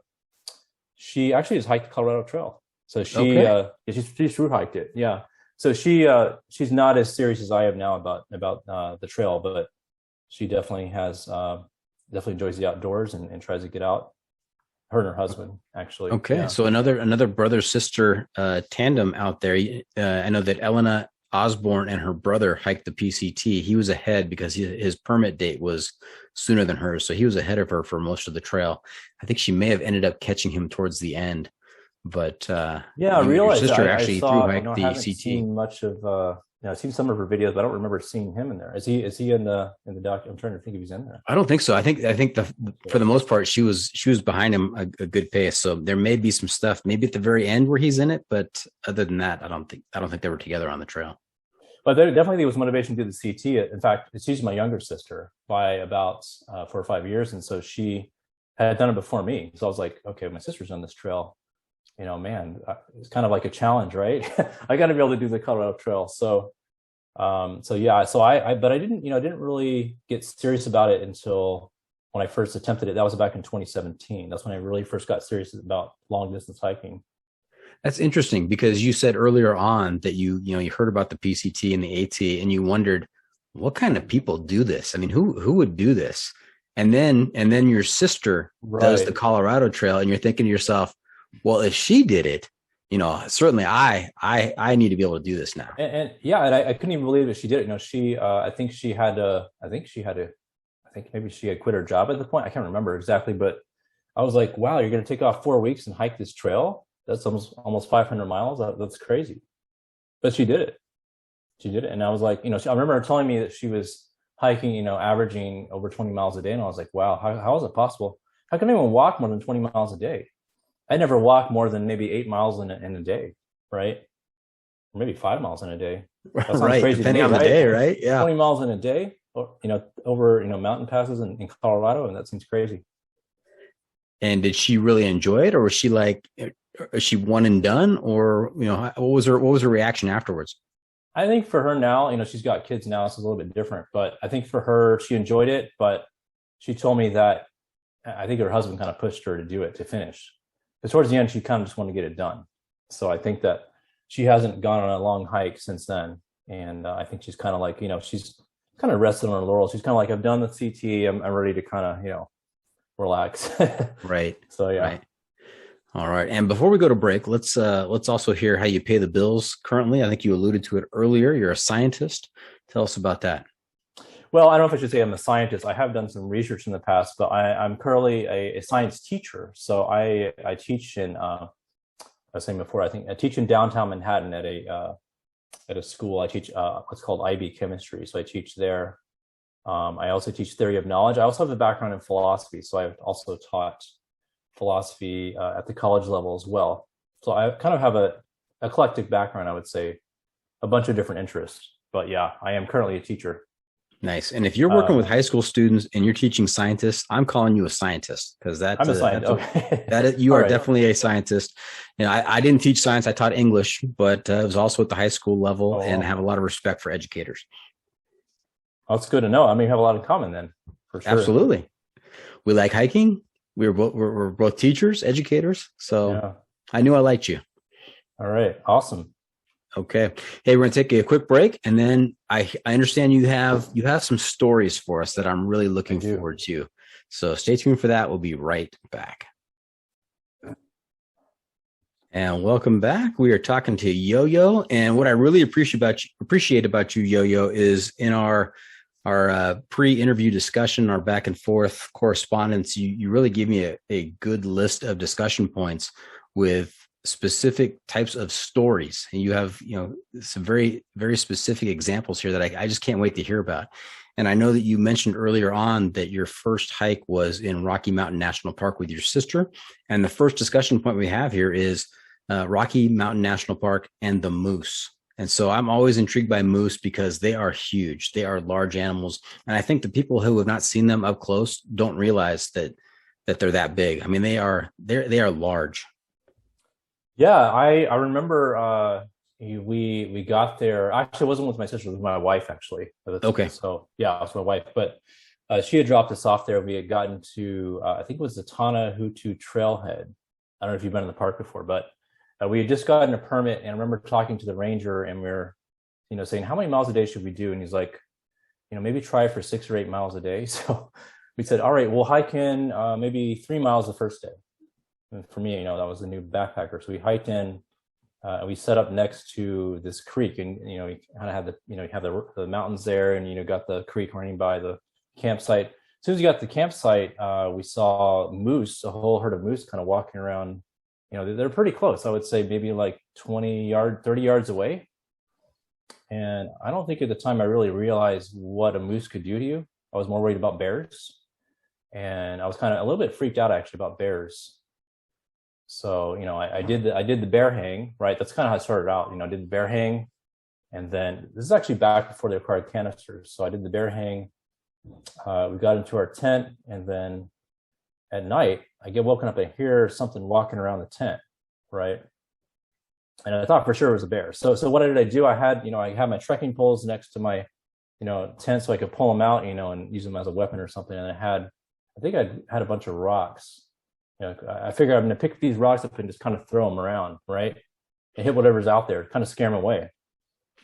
C: she actually has hiked the Colorado Trail. So she's through hiked it. Yeah. So she's not as serious as I am now about the trail, but she definitely definitely enjoys the outdoors and tries to get out. Her and her husband, actually. Okay.
B: Yeah. So another brother sister tandem out there. I know that Elena Osborne and her brother hiked the PCT, he was ahead because his permit date was sooner than hers. So he was ahead of her for most of the trail. I think she may have ended up catching him towards the end. But
C: I realized
B: your sister
C: I
B: actually
C: saw,
B: through hiked
C: I
B: the
C: haven't
B: CT.
C: seen much of I've seen some of her videos, but I don't remember seeing him in there. Is he in the doc? I'm trying to think if he's in there.
B: I don't think so. I think for the most part she was behind him a good pace. So there may be some stuff maybe at the very end where he's in it, but other than that, I don't think they were together on the trail.
C: But there definitely was motivation to do the CT. In fact, she's my younger sister by about 4 or 5 years, and so she had done it before me. So I was like, okay, my sister's on this trail. Man, it's kind of like a challenge, right? I got to be able to do the Colorado Trail. So I didn't really get serious about it until when I first attempted it. That was back in 2017. That's when I really first got serious about long distance hiking.
B: That's interesting because you said earlier on that you heard about the PCT and the AT and you wondered what kind of people do this. I mean, who would do this? And then your sister does the Colorado Trail and you're thinking to yourself, well, if she did it, certainly I need to be able to do this now.
C: And I couldn't even believe that she did it. I think maybe she had quit her job at the point. I can't remember exactly, but I was like, wow, you're going to take off 4 weeks and hike this trail? That's almost 500 miles. That's crazy. But she did it. And I was like, I remember her telling me that she was hiking, averaging over 20 miles a day. And I was like, wow, how is it possible? How can anyone walk more than 20 miles a day? I never walk more than maybe 8 miles in a day, right? Or maybe 5 miles in a day. That sounds crazy
B: depending
C: to me,
B: on the day, right? Yeah,
C: 20 miles in a day, or, over mountain passes in Colorado, and that seems crazy.
B: And did she really enjoy it, or was she like, is she one and done, or what was her reaction afterwards?
C: I think for her now, she's got kids now, so it's a little bit different. But I think for her, she enjoyed it. But she told me that I think her husband kind of pushed her to do it, to finish. Because towards the end, she kind of just wanted to get it done. So I think that she hasn't gone on a long hike since then. And I think she's kind of like, she's kind of rested on her laurels. She's kind of like, I've done the CT. I'm ready to kind of, relax.
B: Right.
C: So, yeah.
B: Right. All right. And before we go to break, let's also hear how you pay the bills currently. I think you alluded to it earlier. You're a scientist. Tell us about that.
C: Well, I don't know if I should say I'm a scientist. I have done some research in the past, but I'm currently a science teacher. So I teach in, I was saying before, I teach in downtown Manhattan at a school. I teach what's called IB chemistry. So I teach there. I also teach theory of knowledge. I also have a background in philosophy. So I've also taught philosophy at the college level as well. So I kind of have a eclectic background, I would say, a bunch of different interests. But yeah, I am currently a teacher.
B: Nice. And if you're working with high school students and you're teaching scientists, I'm calling you a scientist because I'm a scientist. Okay. You are definitely a scientist. I didn't teach science. I taught English, but it was also at the high school level and have a lot of respect for educators.
C: Well, that's good to know. I mean, you have a lot in common then, for sure.
B: Absolutely. We like hiking. We're both teachers, educators. So yeah. I knew I liked you.
C: All right. Awesome.
B: Okay. Hey, we're going to take a quick break. And then I understand you have some stories for us that I'm really looking forward to. So stay tuned for that. We'll be right back. And welcome back. We are talking to YoYo. And what I really appreciate about you, YoYo, is in our pre-interview discussion, our back and forth correspondence, you really give me a good list of discussion points with specific types of stories. And you have, some very, very specific examples here that I just can't wait to hear about. And I know that you mentioned earlier on that your first hike was in Rocky Mountain National Park with your sister. And the first discussion point we have here is Rocky Mountain National Park and the moose. And so I'm always intrigued by moose because they are huge. They are large animals. And I think the people who have not seen them up close don't realize that they're that big. I mean, they are large. Yeah,
C: I remember we got there. Actually, it wasn't with my sister, it was my wife, actually.
B: Okay.
C: So yeah, it was my wife. But she had dropped us off there. We had gotten to, I think it was the Tana-Hutu Trailhead. I don't know if you've been in the park before, but we had just gotten a permit. And I remember talking to the ranger and we were, saying, how many miles a day should we do? And he's like, maybe try for 6 or 8 miles a day. So we said, all right, we'll hike in maybe 3 miles the first day. And for me, that was a new backpacker. So we hiked in We set up next to this creek, and you kind of have you have the mountains there, and got the creek running by the campsite. As soon as you got to the campsite, we saw moose, a whole herd of moose, kind of walking around. They're pretty close. I would say maybe like 30 yards away. And I don't think at the time I really realized what a moose could do to you. I was more worried about bears, and I was kind of a little bit freaked out actually about bears. So, I did the bear hang, right? That's kind of how it started out. I did the bear hang, and then this is actually back before they required canisters. So I did the bear hang. We got into our tent, and then at night I get woken up and hear something walking around the tent, right? And I thought for sure it was a bear. So what did I do? I had my trekking poles next to my tent so I could pull them out, and use them as a weapon or something. And I think I had a bunch of rocks. I figured I'm going to pick these rocks up and just kind of throw them around, right? And hit whatever's out there, kind of scare them away.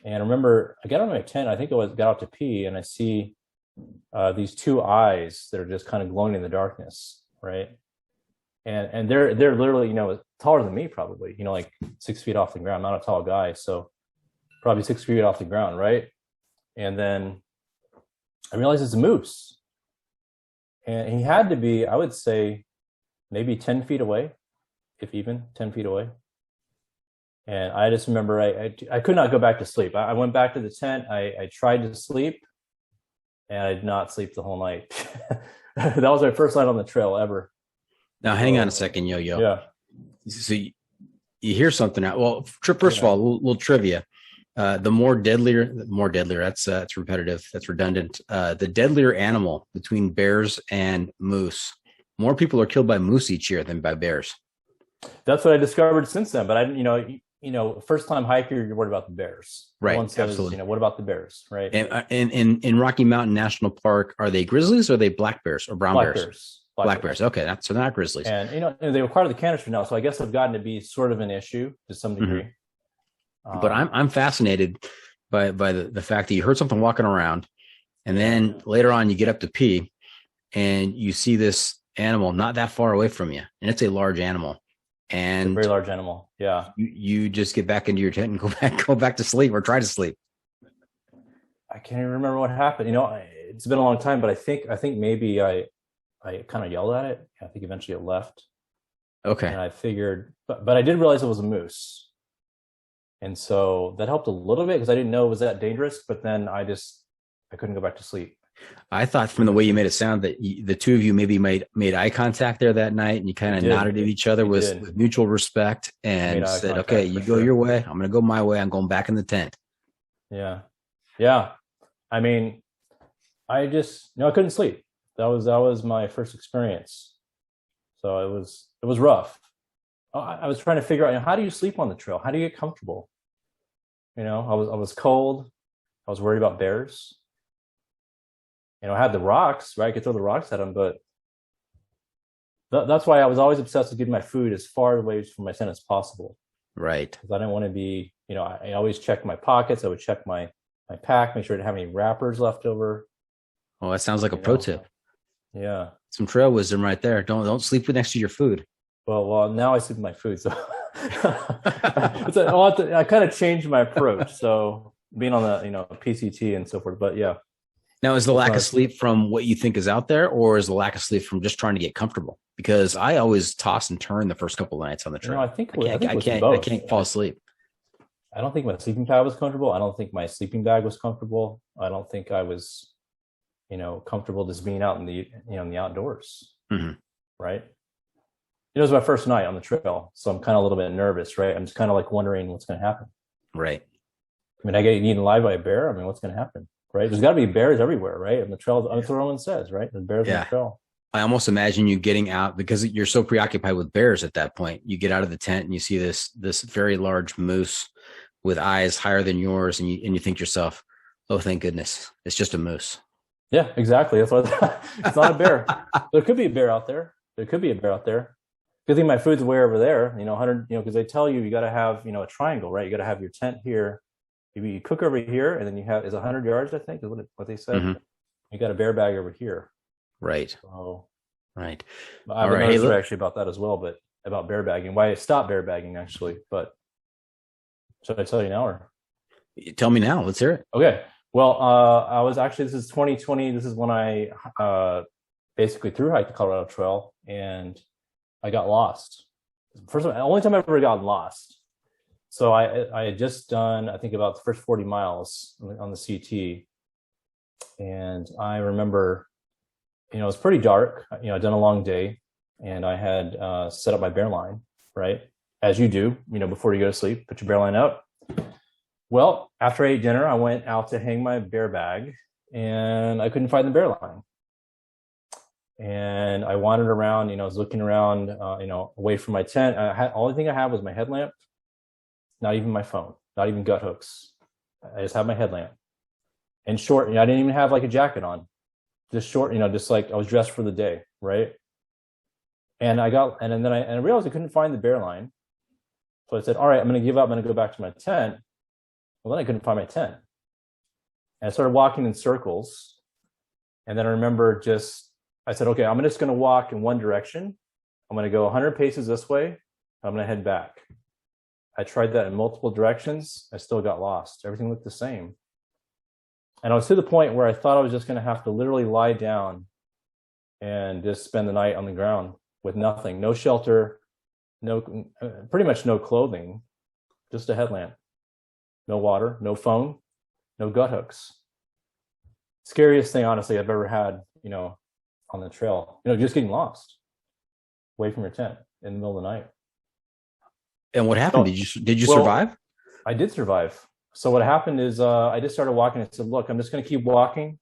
C: And I remember I got out of my tent, I think got out to pee, and I see these two eyes that are just kind of glowing in the darkness, right? And they're literally, taller than me probably, like 6 feet off the ground. I'm not a tall guy, so probably 6 feet off the ground, right? And then I realized it's a moose. And he had to be, I would say, maybe 10 feet away, if even 10 feet away. And I just remember I could not go back to sleep. I went back to the tent. I tried to sleep, and I did not sleep the whole night. That was my first night on the trail ever.
B: Now, hang on a second, Yo-Yo.
C: Yeah.
B: So you hear something out. Well, first of all, a little trivia. The more deadlier, that's repetitive, that's redundant. The deadlier animal between bears and moose, more people are killed by moose each year than by bears. That's
C: what I discovered since then. But first time hiker, you're worried about the bears.
B: Right.
C: One says,
B: absolutely.
C: What about the bears? Right.
B: And in Rocky Mountain National Park, are they grizzlies or are they black bears or brown bears? Black bears. Okay. So they're not grizzlies.
C: And, they require the canister now. So I guess they've gotten to be sort of an issue to some degree.
B: Mm-hmm. But I'm fascinated by the fact that you heard something walking around, and then later on you get up to pee and you see this animal not that far away from you, and it's a large animal. And
C: it's a very large animal. Yeah.
B: You just get back into your tent and go back to sleep, or try to sleep.
C: I can't even remember what happened. It's been a long time, but I think maybe I kind of yelled at it. I think eventually it left.
B: Okay.
C: And I figured, but I did realize it was a moose. And so that helped a little bit because I didn't know it was that dangerous, but then I couldn't go back to sleep.
B: I thought from the way you made it sound that the two of you maybe made eye contact there that night, and you kind of nodded at each other with mutual respect and said, okay, you go your way, I'm going to go my way, I'm going back in the tent.
C: Yeah. Yeah. I mean, I couldn't sleep. That was my first experience. So it was rough. I was trying to figure out, how do you sleep on the trail? How do you get comfortable? I was cold. I was worried about bears. I had the rocks, right? I could throw the rocks at them, but that's why I was always obsessed with getting my food as far away from my tent as possible.
B: Right.
C: Because I didn't want to be, I always checked my pockets. I would check my pack, make sure I didn't have any wrappers left over.
B: Oh, that sounds like a pro tip.
C: Yeah.
B: Some trail wisdom right there. Don't sleep next to your food.
C: Well, now I sleep with my food, so I kind of changed my approach. So being on the PCT and so forth, but yeah.
B: Now, is the lack of sleep from what you think is out there, or is the lack of sleep from just trying to get comfortable? Because I always toss and turn the first couple of nights on the trail.
C: I
B: can't fall asleep.
C: I don't think my sleeping pad was comfortable. I don't think my sleeping bag was comfortable. I don't think I was, comfortable just being out in the, in the outdoors. Mm-hmm. Right. It was my first night on the trail, so I'm kind of a little bit nervous, right? I'm just kind of like wondering what's going to happen.
B: Right.
C: I mean, I get eaten alive by a bear. I mean, what's going to happen? Right. There's got to be bears everywhere, right? And the trail, that's what everyone says, right? There's bears on the trail.
B: I almost imagine you getting out because you're so preoccupied with bears at that point. You get out of the tent and you see this very large moose with eyes higher than yours, and you think to yourself, oh, thank goodness, it's just a moose.
C: Yeah, exactly. That's what it's not a bear. There could be a bear out there. Good thing my food's way over there, 100, because they tell you got to have, a triangle, right? You got to have your tent here. You cook over here, and then is 100 yards, I think, is what they said. Mm-hmm. You got a bear bag over here.
B: Right.
C: So,
B: right.
C: I have a story actually about that as well, but about bear bagging, why I stopped bear bagging actually. But Should I tell you now or?
B: Tell me now. Let's hear it.
C: Okay. Well, I was actually, this is 2020. This is when I basically thru hiked the Colorado Trail, and I got lost. First of all, the only time I've ever gotten lost. So I had just done, I think, about the first 40 miles on the CT. And I remember, it was pretty dark. I'd done a long day, and I had set up my bear line, right? As you do, before you go to sleep, put your bear line up. Well, after I ate dinner, I went out to hang my bear bag, and I couldn't find the bear line. And I wandered around, I was looking around, away from my tent. Only thing I had was my headlamp, not even my phone, not even gut hooks. I just had my headlamp. And short, I didn't even have like a jacket on, just short, just like I was dressed for the day, right? And then I realized I couldn't find the bear line. So I said, all right, I'm going to give up. I'm going to go back to my tent. Well, then I couldn't find my tent. And I started walking in circles. And then I remember I said, okay, I'm just going to walk in one direction. I'm going to go 100 paces this way. I'm going to head back. I tried that in multiple directions. I still got lost. Everything looked the same. And I was to the point where I thought I was just going to have to literally lie down and just spend the night on the ground with nothing, no shelter, pretty much no clothing, just a headlamp, no water, no phone, no gut hooks. Scariest thing, honestly, I've ever had, on the trail, just getting lost away from your tent in the middle of the night.
B: And what happened? Did you survive?
C: I did survive. So what happened is I just started walking and said, look, I'm just going to keep walking.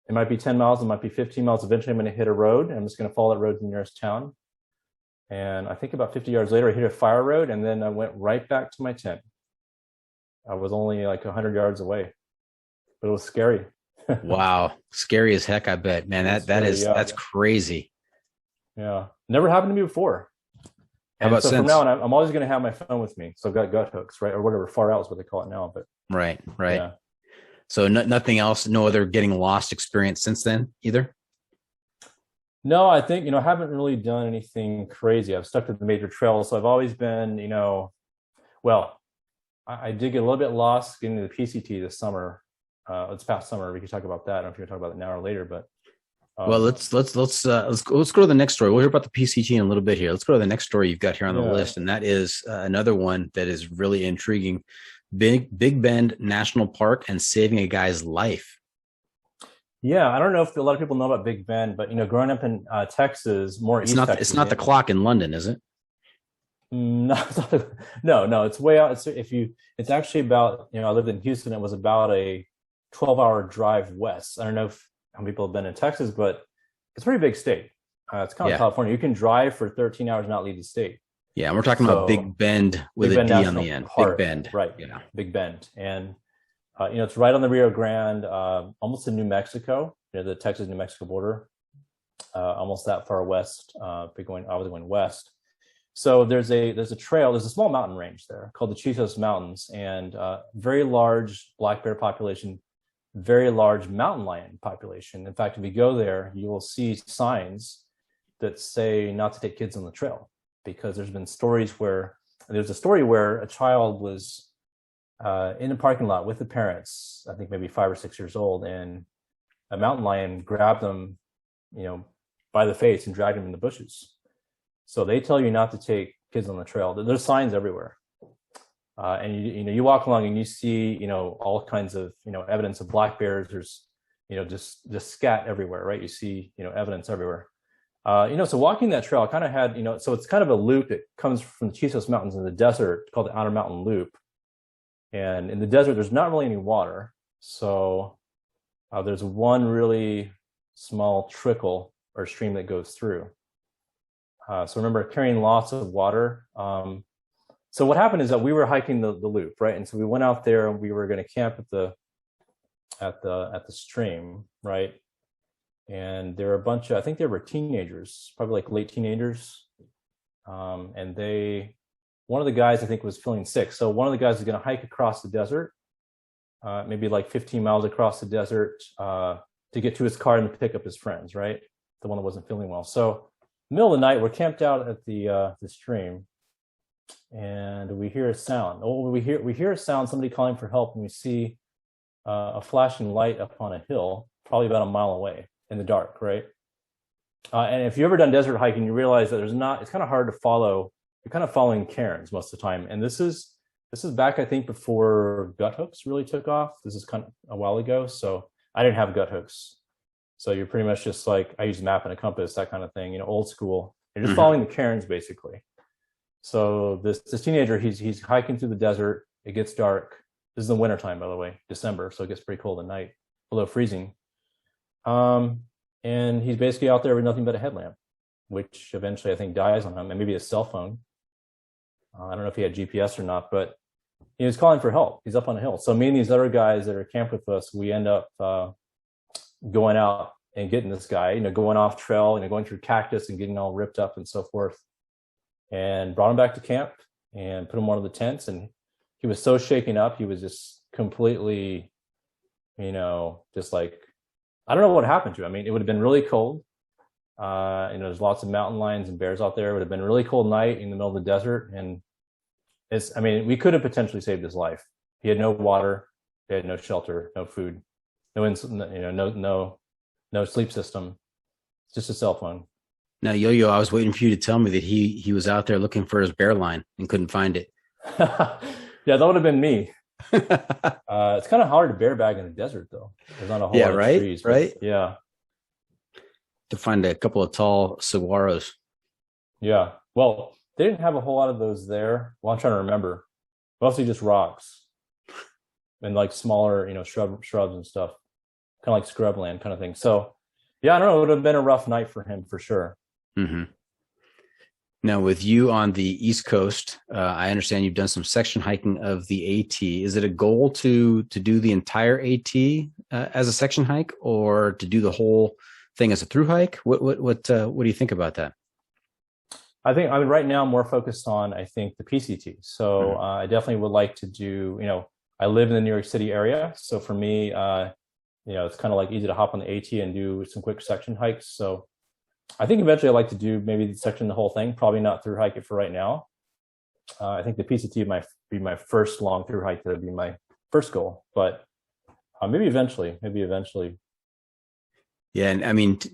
C: It might be 10 miles. It might be 15 miles. Eventually, I'm going to hit a road. I'm just going to follow that road to the nearest town. And I think about 50 yards later, I hit a fire road, and then I went right back to my tent. I was only like 100 yards away, but it was scary.
B: Wow. Scary as heck, I bet, man. That's crazy.
C: Yeah. Never happened to me before.
B: How about
C: so
B: since?
C: From now on, I'm always going to have my phone with me. So I've got gut hooks, right? Or whatever, far out is what they call it now. But
B: right.
C: Yeah.
B: So nothing else, no other getting lost experience since then either?
C: No, I think, I haven't really done anything crazy. I've stuck to the major trails. So I've always been, I did get a little bit lost getting to the PCT this summer. It's past summer. We could talk about that. I don't know if you're going to talk about it now or later, but.
B: Well, let's go to the next story. We'll hear about the PCT in a little bit here. Let's go to the next story you've got here on the list. And that is another one that is really intriguing. Big Bend National Park and saving a guy's life. Yeah,
C: I don't know if a lot of people know about Big Bend, but growing up in Texas,
B: it's not the clock in London, is it?
C: No, it's way out. It's actually about, I lived in Houston. It was about a 12-hour drive west. I don't know how many people have been in Texas, but it's a pretty big state. It's kind of California. You can drive for 13 hours and not leave the state.
B: Yeah, and we're talking about Big Bend with a D on the end.
C: Park,
B: Big Bend.
C: Right. Yeah. Big Bend. And, it's right on the Rio Grande, almost in New Mexico, the Texas-New Mexico border, almost that far west. I was going west. So there's a trail, there's a small mountain range there called the Chisos Mountains, and very large black bear population, very large mountain lion population. In fact, if you go there, you will see signs that say not to take kids on the trail, because there's a story where a child was in a parking lot with the parents, I think maybe 5 or 6 years old, and a mountain lion grabbed them, by the face and dragged them in the bushes. So they tell you not to take kids on the trail. There's signs everywhere. And you walk along and you see, all kinds of, evidence of black bears. There's, just scat everywhere, right? You see, evidence everywhere. So walking that trail, I kind of had, so it's kind of a loop. It comes from the Chisos Mountains in the desert called the Outer Mountain Loop. And in the desert, there's not really any water. So there's one really small trickle or stream that goes through. So remember carrying lots of water. So what happened is that we were hiking the loop, right? And so we went out there and we were going to camp at the stream, right? And there were a bunch of, I think they were teenagers, probably like late teenagers. And one of the guys I think was feeling sick. So one of the guys is going to hike across the desert, maybe like 15 miles across the desert to get to his car and pick up his friends, right? The one that wasn't feeling well. So middle of the night, we're camped out at the stream, and we hear a sound. Oh, we hear a sound, somebody calling for help, and we see a flashing light up on a hill, probably about a mile away in the dark, right? And if you've ever done desert hiking, you realize that it's kind of hard to follow. You're kind of following cairns most of the time. And this is back, I think, before gut hooks really took off. This is kind of a while ago. So I didn't have gut hooks. So you're pretty much just like, I use a map and a compass, that kind of thing, old school. You're just following the cairns basically. So this teenager, he's hiking through the desert. It gets dark. This is the wintertime, by the way, December. So it gets pretty cold at night, below freezing. And he's basically out there with nothing but a headlamp, which eventually I think dies on him, and maybe a cell phone. I don't know if he had GPS or not, but he was calling for help. He's up on a hill. So me and these other guys that are camped with us, we end up going out and getting this guy, going off trail, going through cactus and getting all ripped up and so forth, and brought him back to camp and put him in one of the tents. And he was so shaken up. He was just completely, just like, I don't know what happened to him. I mean, it would have been really cold. There's lots of mountain lions and bears out there. It would have been a really cold night in the middle of the desert. And we could have potentially saved his life. He had no water. He had no shelter, no food, no sleep system. It's just a cell phone.
B: Now, YoYo, I was waiting for you to tell me that he was out there looking for his bear line and couldn't find it.
C: Yeah, that would have been me. It's kind of hard to bear bag in the desert, though. There's not a whole lot of trees.
B: Right.
C: Yeah.
B: To find a couple of tall saguaros.
C: Yeah. Well, they didn't have a whole lot of those there. Well, I'm trying to remember. Mostly just rocks and like smaller, shrubs and stuff. Kind of like scrubland kind of thing. So, yeah, I don't know. It would have been a rough night for him for sure.
B: Mm-hmm. Now, with you on the East Coast, I understand you've done some section hiking of the AT. Is it a goal to do the entire AT as a section hike, or to do the whole thing as a through hike? What do you think about that?
C: I think right now I'm more focused on, I think, the PCT. So I definitely would like to do, I live in the New York City area. So for me, it's kind of like easy to hop on the AT and do some quick section hikes. So I think eventually I'd like to do maybe the whole thing, probably not through hike it for right now. I think the PCT might be my first long through hike. That would be my first goal, but maybe eventually.
B: Yeah. And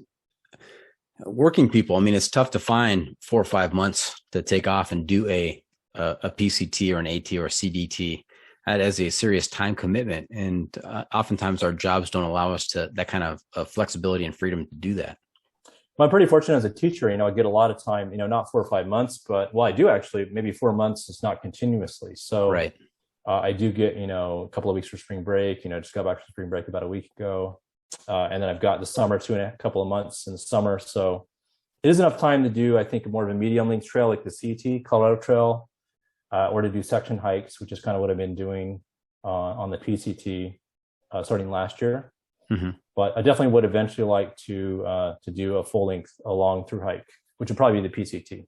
B: working people, it's tough to find 4 or 5 months to take off and do a PCT or an AT or a CDT. That is a serious time commitment. And oftentimes our jobs don't allow us to that kind of flexibility and freedom to do that.
C: Well, I'm pretty fortunate as a teacher. I get a lot of time, not 4 or 5 months, but I do actually, maybe 4 months, it's not continuously. So
B: right.
C: I do get, a couple of weeks for spring break, just got back from spring break about a week ago. And then I've got the summer, a couple of months in the summer. So it is enough time to do, I think, more of a medium length trail like the CT, Colorado Trail, or to do section hikes, which is kind of what I've been doing on the PCT starting last year. Mm-hmm. But I definitely would eventually like to do a full length, a long through hike, which would probably be the PCT.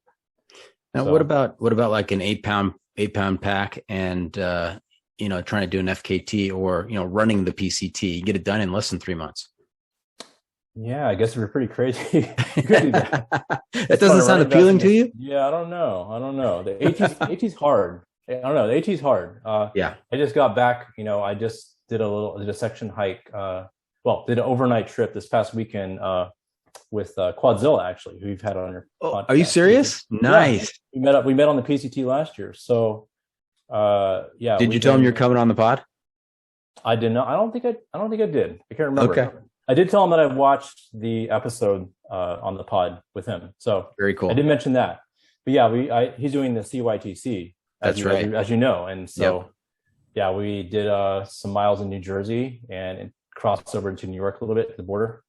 B: Now, what about like an 8-pound pack and trying to do an FKT or running the PCT? You get it done in less than 3 months.
C: Yeah, I guess we're pretty crazy. You could do that.
B: That doesn't sound appealing to you?
C: Yeah, I don't know. The AT's hard. I don't know. The AT's hard.
B: Yeah.
C: I just got back. I just did a section hike. Did an overnight trip this past weekend with Quadzilla, actually, who you've had on your podcast.
B: Are you serious? Nice.
C: Yeah, we met on the PCT last year. So, yeah.
B: Did you tell him you're coming on the pod?
C: I did not. I don't think I did. I can't remember.
B: Okay.
C: I did tell him that I watched the episode on the pod with him. So
B: very cool.
C: I did mention that. But yeah, he's doing the CYTC.
B: That's right.
C: As you know. And so, yeah, we did some miles in New Jersey and crossed over to New York a little bit, the border.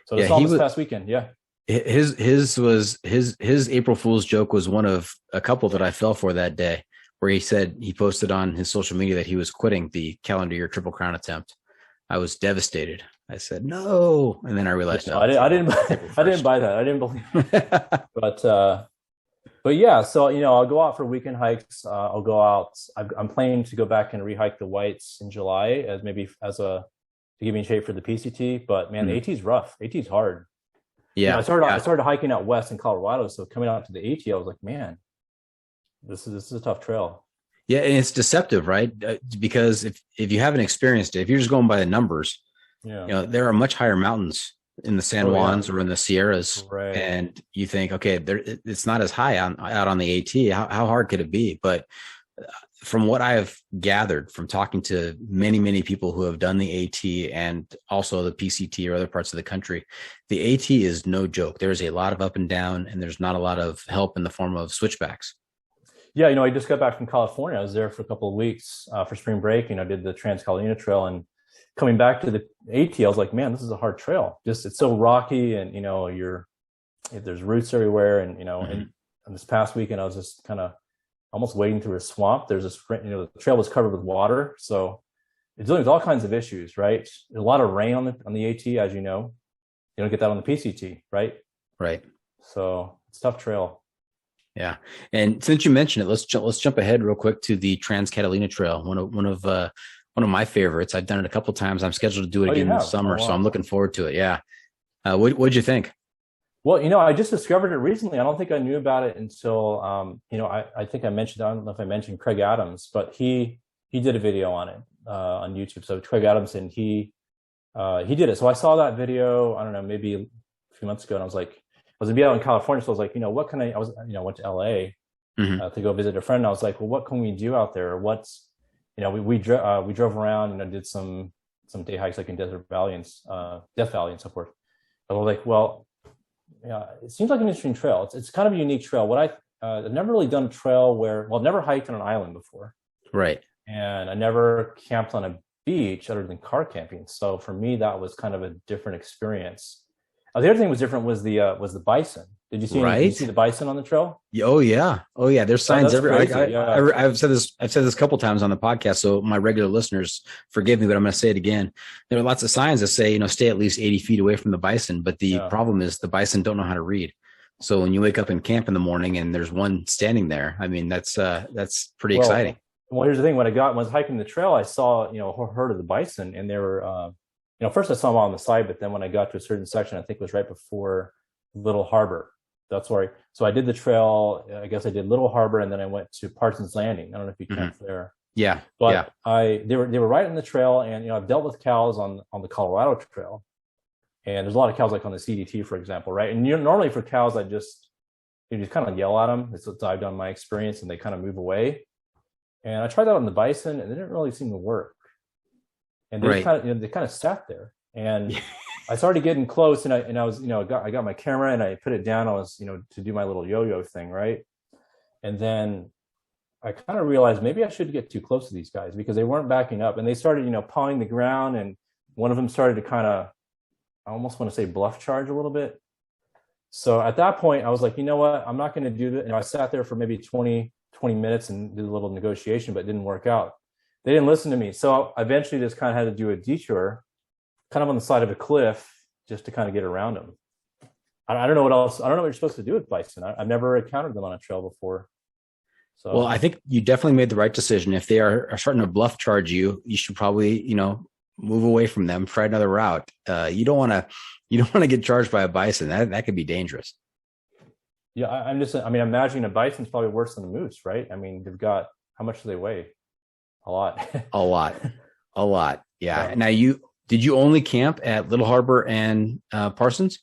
C: So it's all this past weekend. Yeah.
B: His April Fool's joke was one of a couple that I fell for that day, where he said he posted on his social media that he was quitting the calendar year Triple Crown attempt. I was devastated. I said, no. And then I realized,
C: I didn't buy that. I didn't believe it. But yeah, so, I'll go out for weekend hikes. I'll go out. I'm planning to go back and rehike the Whites in July to give me in shape for the PCT. But man, the AT is rough. AT is hard.
B: Yeah.
C: I started hiking out west in Colorado. So coming out to the AT, I was like, man, this is a tough trail.
B: Yeah, and it's deceptive, right? Because if you haven't experienced it, if you're just going by the numbers, there are much higher mountains in the San Juans or in the Sierras,
C: right.
B: And you think, okay, it's not as high out on the AT. How hard could it be? But from what I have gathered from talking to many people who have done the AT and also the PCT or other parts of the country, the AT is no joke. There's a lot of up and down, and there's not a lot of help in the form of switchbacks.
C: Yeah, I just got back from California. I was there for a couple of weeks for spring break. I did the Trans Catalina Trail, and coming back to the AT, I was like, man, this is a hard trail. Just it's so rocky, and there's roots everywhere, and and this past weekend I was just kind of almost wading through a swamp. There's this, the trail was covered with water, so it's dealing with all kinds of issues, right? There's a lot of rain on the AT, as you know. You don't get that on the PCT, right?
B: Right.
C: So it's a tough trail.
B: Yeah, and since you mentioned it, let's jump ahead real quick to the Trans Catalina Trail. One of my favorites. I've done it a couple of times. I'm scheduled to do it again in the summer, so I'm looking forward to it. Yeah. What'd you think?
C: Well, I just discovered it recently. I don't think I knew about it until, I think I mentioned, I don't know if I mentioned Craig Adams, but he did a video on it on YouTube. So Craig Adams, and he did it. So I saw that video, I don't know, maybe a few months ago, and I was like, I was gonna be out in California, so I was like, what can I was, went to LA to go visit a friend. And I was like, well, what can we do out there? What's, we drove around, did some day hikes like in Death Valley and so forth. But I was like, well, it seems like an interesting trail. It's kind of a unique trail. I've never really done a trail I've never hiked on an island before.
B: Right.
C: And I never camped on a beach other than car camping. So for me, that was kind of a different experience. The other thing was different was the bison. Did you see the bison on the trail?
B: Oh yeah. There's signs everywhere. I've said this a couple times on the podcast, so my regular listeners forgive me, but I'm going to say it again. There are lots of signs that say, stay at least 80 feet away from the bison. But the problem is the bison don't know how to read. So when you wake up in camp in the morning and there's one standing there, I mean, that's pretty exciting.
C: Well, here's the thing. When I was hiking the trail, I saw, a herd of the bison, and they were, first I saw them on the side, but then when I got to a certain section, I think it was right before Little Harbor. That's where so I did the trail. I guess I did Little Harbor, and then I went to Parsons Landing. I don't know if you camped there.
B: Yeah.
C: But they were right on the trail, and I've dealt with cows on the Colorado Trail. And there's a lot of cows like on the CDT, for example, right? And normally for cows, you just kind of yell at them. It's what I've done in my experience, and they kind of move away. And I tried that on the bison, and it didn't really seem to work. And they kind of sat there, and I started getting close, and I was, I got my camera and I put it down. I was, to do my little yo-yo thing, right? And then I kind of realized maybe I shouldn't get too close to these guys because they weren't backing up, and they started, pawing the ground, and one of them started to kind of, I almost want to say bluff charge a little bit. So at that point, I was like, you know what? I'm not going to do that. I sat there for maybe 20 minutes and did a little negotiation, but it didn't work out. They didn't listen to me. So I eventually just kind of had to do a detour, kind of on the side of a cliff, just to kind of get around them. I don't know what else. I don't know what you're supposed to do with bison. I've never encountered them on a trail before. So, well,
B: I think you definitely made the right decision. If they are starting to bluff charge you, you should probably, move away from them, try another route. You don't want to get charged by a bison. That could be dangerous.
C: Yeah, I'm imagining a bison's probably worse than a moose, right? I mean, how much do they weigh? A lot. a lot. Yeah. Now did you only camp at Little Harbor and Parsons?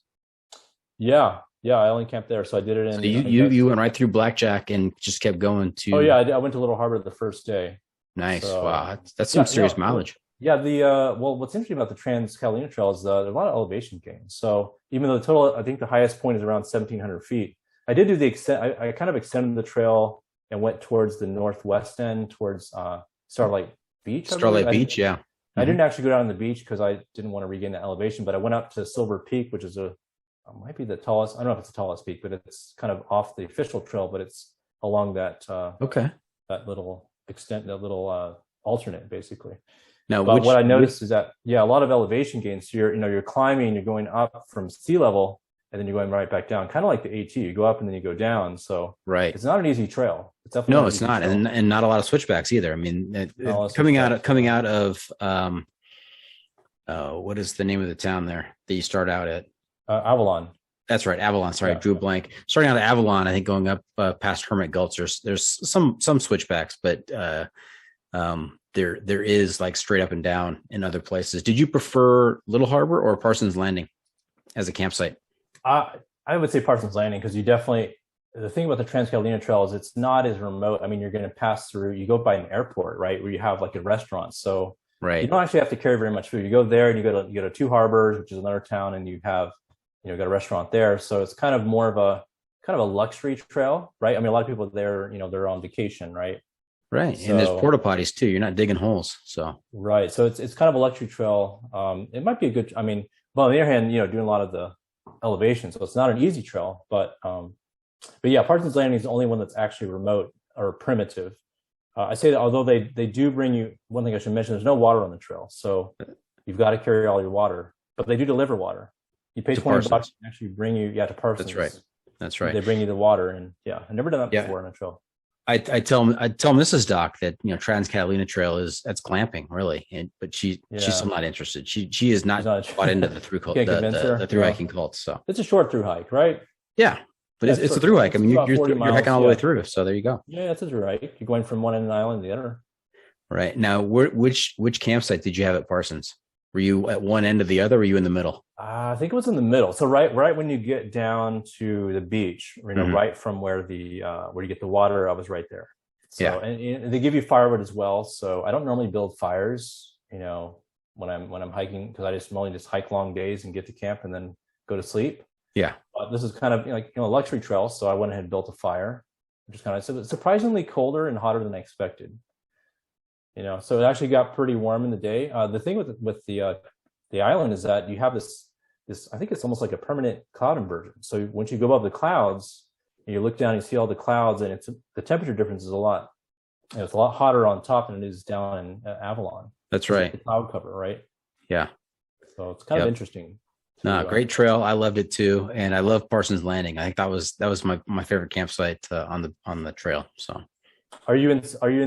C: Yeah. I only camped there. So I did it in.
B: So you went right through Blackjack and just kept going to.
C: Oh yeah, I went to Little Harbor the first day.
B: Nice. So, wow, that's some serious mileage.
C: Yeah. What's interesting about the Trans Catalina Trail is there's a lot of elevation gains. So even though the total, I think the highest point is around 1,700 feet. I did do the extent. I kind of extended the trail and went towards the northwest end, towards Starlight Beach.
B: Beach, yeah.
C: I didn't actually go down on the beach because I didn't want to regain the elevation, but I went up to Silver Peak, which is might be the tallest. I don't know if it's the tallest peak, but it's kind of off the official trail, but it's along that that little extent, that little alternate, basically. Now, what I noticed is that a lot of elevation gains. So you're climbing, you're going up from sea level, and then you're going right back down, kind of like the AT. You go up and then you go down. So it's not an easy trail. It's definitely
B: it's not, and not a lot of switchbacks either. I mean, coming out of what is the name of the town there that you start out at?
C: Avalon.
B: That's right. Avalon. Sorry, I drew a blank. Starting out of Avalon, I think going up past Hermit Gulch, there's some switchbacks, but there is like straight up and down in other places. Did you prefer Little Harbor or Parsons Landing as a campsite?
C: I would say Parsons Landing, because the thing about the Trans Catalina Trail is it's not as remote. I mean, you're going to pass through, you go by an airport, right, where you have like a restaurant. So you don't actually have to carry very much food. You go there and you go to Two Harbors, which is another town, and you have, got a restaurant there. So it's kind of more of a luxury trail, right? I mean, a lot of people there, they're on vacation, right?
B: Right. So, and there's porta potties too. You're not digging holes. So
C: right. So it's kind of a luxury trail. It might be a good, well, on the other hand, doing a lot of the elevation. So it's not an easy trail, but yeah, Parsons Landing is the only one that's actually remote or primitive. I say that although they do bring you, one thing I should mention, there's no water on the trail. So you've got to carry all your water, but they do deliver water. You pay $20 and actually bring you, to Parsons.
B: That's right.
C: They bring you the water, and I've never done that before on a trail.
B: I tell Mrs. Doc that Trans Catalina Trail that's glamping really, but she's still not interested. She is not bought into the through cult, the through hiking cult. So
C: it's a short through hike, right?
B: Yeah, but it's a through hike. I mean, you're hiking all the way through, so there you go.
C: Yeah, it's a through hike. You're going from one end of the island to the other.
B: Right now, which campsite did you have at Parsons? Were you at one end of the other? Or were you in the middle?
C: I think it was in the middle. So right when you get down to the beach, right from where you get the water, I was right there. So and they give you firewood as well. So I don't normally build fires, when I'm hiking, because I just normally hike long days and get to camp and then go to sleep. Yeah. But this is kind of a luxury trail, so I went ahead and built a fire, which is kind of surprisingly colder and hotter than I expected. So it actually got pretty warm in the day. The thing with the island is that you have this, I think it's almost like a permanent cloud inversion. So once you go above the clouds, and you look down, and you see all the clouds, and the temperature difference is a lot. It's a lot hotter on top than it is down in Avalon. That's right. Like the cloud cover, right? Yeah. So it's kind of interesting.
B: Great trail. I loved it too, and I love Parsons Landing. I think that was my favorite campsite on the trail. So.
C: Are you in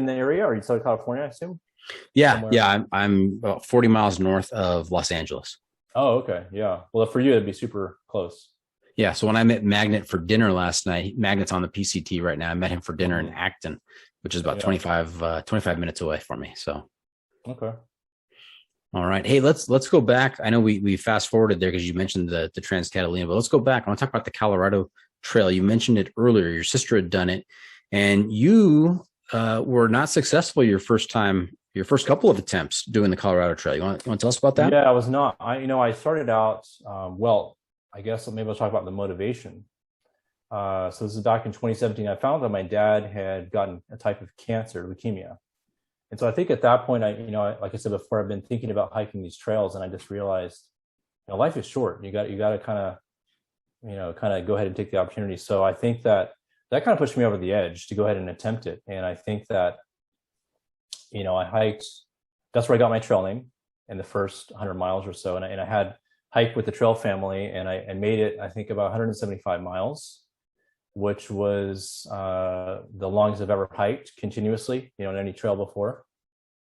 C: the area? Are you in Southern California, I assume?
B: Yeah. Somewhere? Yeah. I'm about 40 miles north of Los Angeles.
C: Oh, okay. Yeah. Well, for you, it'd be super close.
B: Yeah. So when I met Magnet for dinner last night, Magnet's on the PCT right now. I met him for dinner in Acton, which is about 25 minutes away from me. So. Okay. All right. Hey, let's go back. I know we fast forwarded there because you mentioned the Trans Catalina, but let's go back. I want to talk about the Colorado Trail. You mentioned it earlier. Your sister had done it. And you were not successful your first couple of attempts doing the Colorado Trail. You want to tell us about that?
C: Yeah, I was not. I started out, I guess maybe I'll talk about the motivation. So this is back in 2017. I found that my dad had gotten a type of cancer, leukemia. And so I think at that point, like I said before, I've been thinking about hiking these trails, and I just realized, life is short. You got to kind of go ahead and take the opportunity. So I think that kind of pushed me over the edge to go ahead and attempt it. And I think that, I hiked, that's where I got my trail name in the first 100 miles or so. And I had hiked with the trail family, and I made it, I think, about 175 miles, which was the longest I've ever hiked continuously, in any trail before.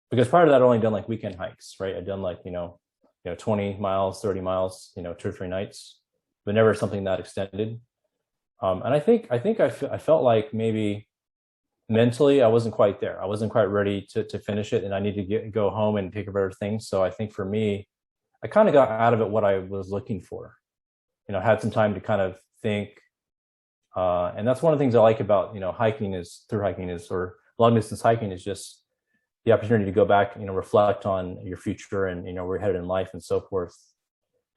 C: Because prior to that, I'd only done like weekend hikes, right? I'd done like, 20 miles, 30 miles, 2 or 3 nights, but never something that extended. And I think I felt like maybe mentally I wasn't quite there. I wasn't quite ready to finish it, and I needed to go home and take care of other things. So I think for me, I kind of got out of it what I was looking for. Had some time to kind of think. And that's one of the things I like about, through hiking or long distance hiking is just the opportunity to go back, reflect on your future and, where you're headed in life and so forth.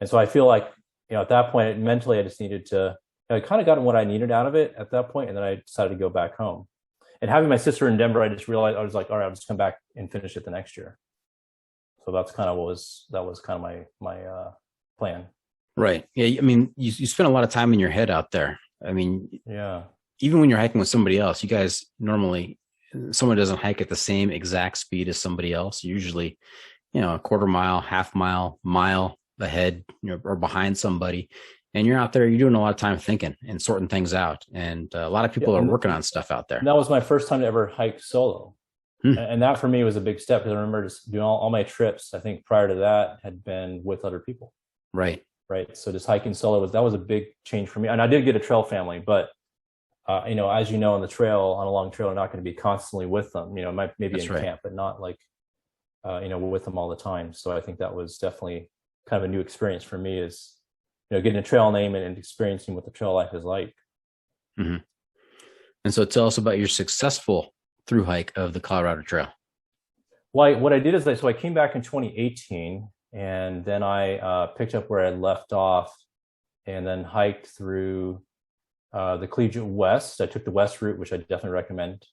C: And so I feel like, at that point, mentally, I just needed to, I kind of gotten what I needed out of it at that point, and then I decided to go back home. And having my sister in Denver, I just realized, I was like, all right, I'll just come back and finish it the next year. So that's kind of my plan. Right. Yeah. I mean, you spend a lot of time in your head out there. I mean, yeah. Even when you're hiking with somebody else, you guys normally, someone doesn't hike at the same exact speed as somebody else. Usually, a quarter mile, half mile ahead, or behind somebody. And you're out there, you're doing a lot of time thinking and sorting things out. And a lot of people are working on stuff out there. That was my first time to ever hike solo. And that for me was a big step, because I remember just doing all my trips, I think prior to that, had been with other people. Right. right? So just hiking solo that was a big change for me. And I did get a trail family, but as you know, on the trail, on a long trail, you're not going to be constantly with them. Maybe in camp, but not like with them all the time. So I think that was definitely kind of a new experience for me, is getting a trail name and experiencing what the trail life is like.
B: Mm-hmm. And so tell us about your successful through hike of the Colorado Trail.
C: Well, what I did is I came back in 2018, and then I picked up where I left off, and then hiked through the Collegiate West. I took the West route, which I definitely recommend.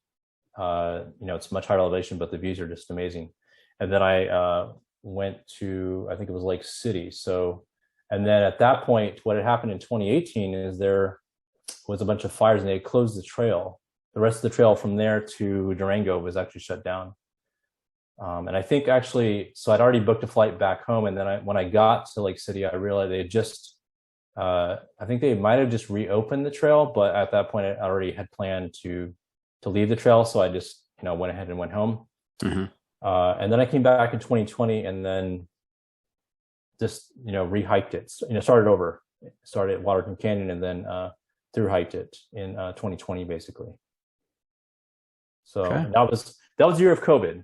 C: It's much higher elevation, but the views are just amazing. And then I went to, I think it was Lake City. And then at that point, what had happened in 2018 is there was a bunch of fires, and they had closed the trail. The rest of the trail from there to Durango was actually shut down. And I think actually, so I'd already booked a flight back home. And then when I got to Lake City, I realized they had just, I think they might have just reopened the trail, but at that point I already had planned to leave the trail. So I just, went ahead and went home. Mm-hmm. And then I came back in 2020, and then just, re-hiked it, started at Waterton Canyon, and then through hiked it in 2020, basically. So that was the year of COVID.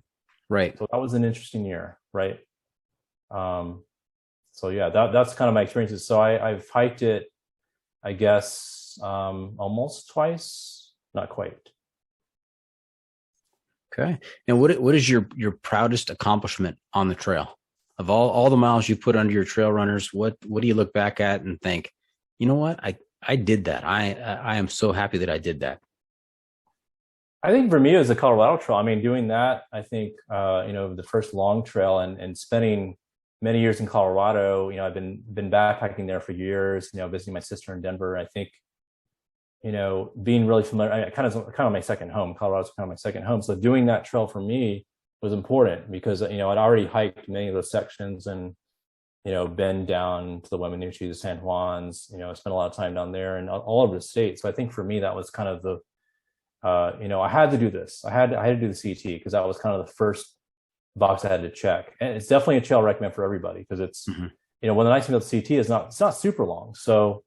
B: Right.
C: So that was an interesting year. Right. So yeah, that's kind of my experiences. So I've hiked it, I guess, almost twice, not quite.
B: Okay. And what is your proudest accomplishment on the trail? Of all the miles you put under your trail runners, what do you look back at and think, you know what, I did that. I am so happy that I did that.
C: I think for me, it was the Colorado Trail. I mean, doing that, I think, the first long trail and spending many years in Colorado, I've been backpacking there for years, visiting my sister in Denver. I think, being really familiar, kind of my second home. Colorado's kind of my second home. So doing that trail for me was important because, I'd already hiked many of those sections and, been down to the Weminuche, the San Juans, I spent a lot of time down there and all over the state. So I think for me, that was kind of the, I had to do this. I had to do the CT because that was kind of the first box I had to check. And it's definitely a trail I recommend for everybody because it's, one of the nice things about the CT is it's not super long. So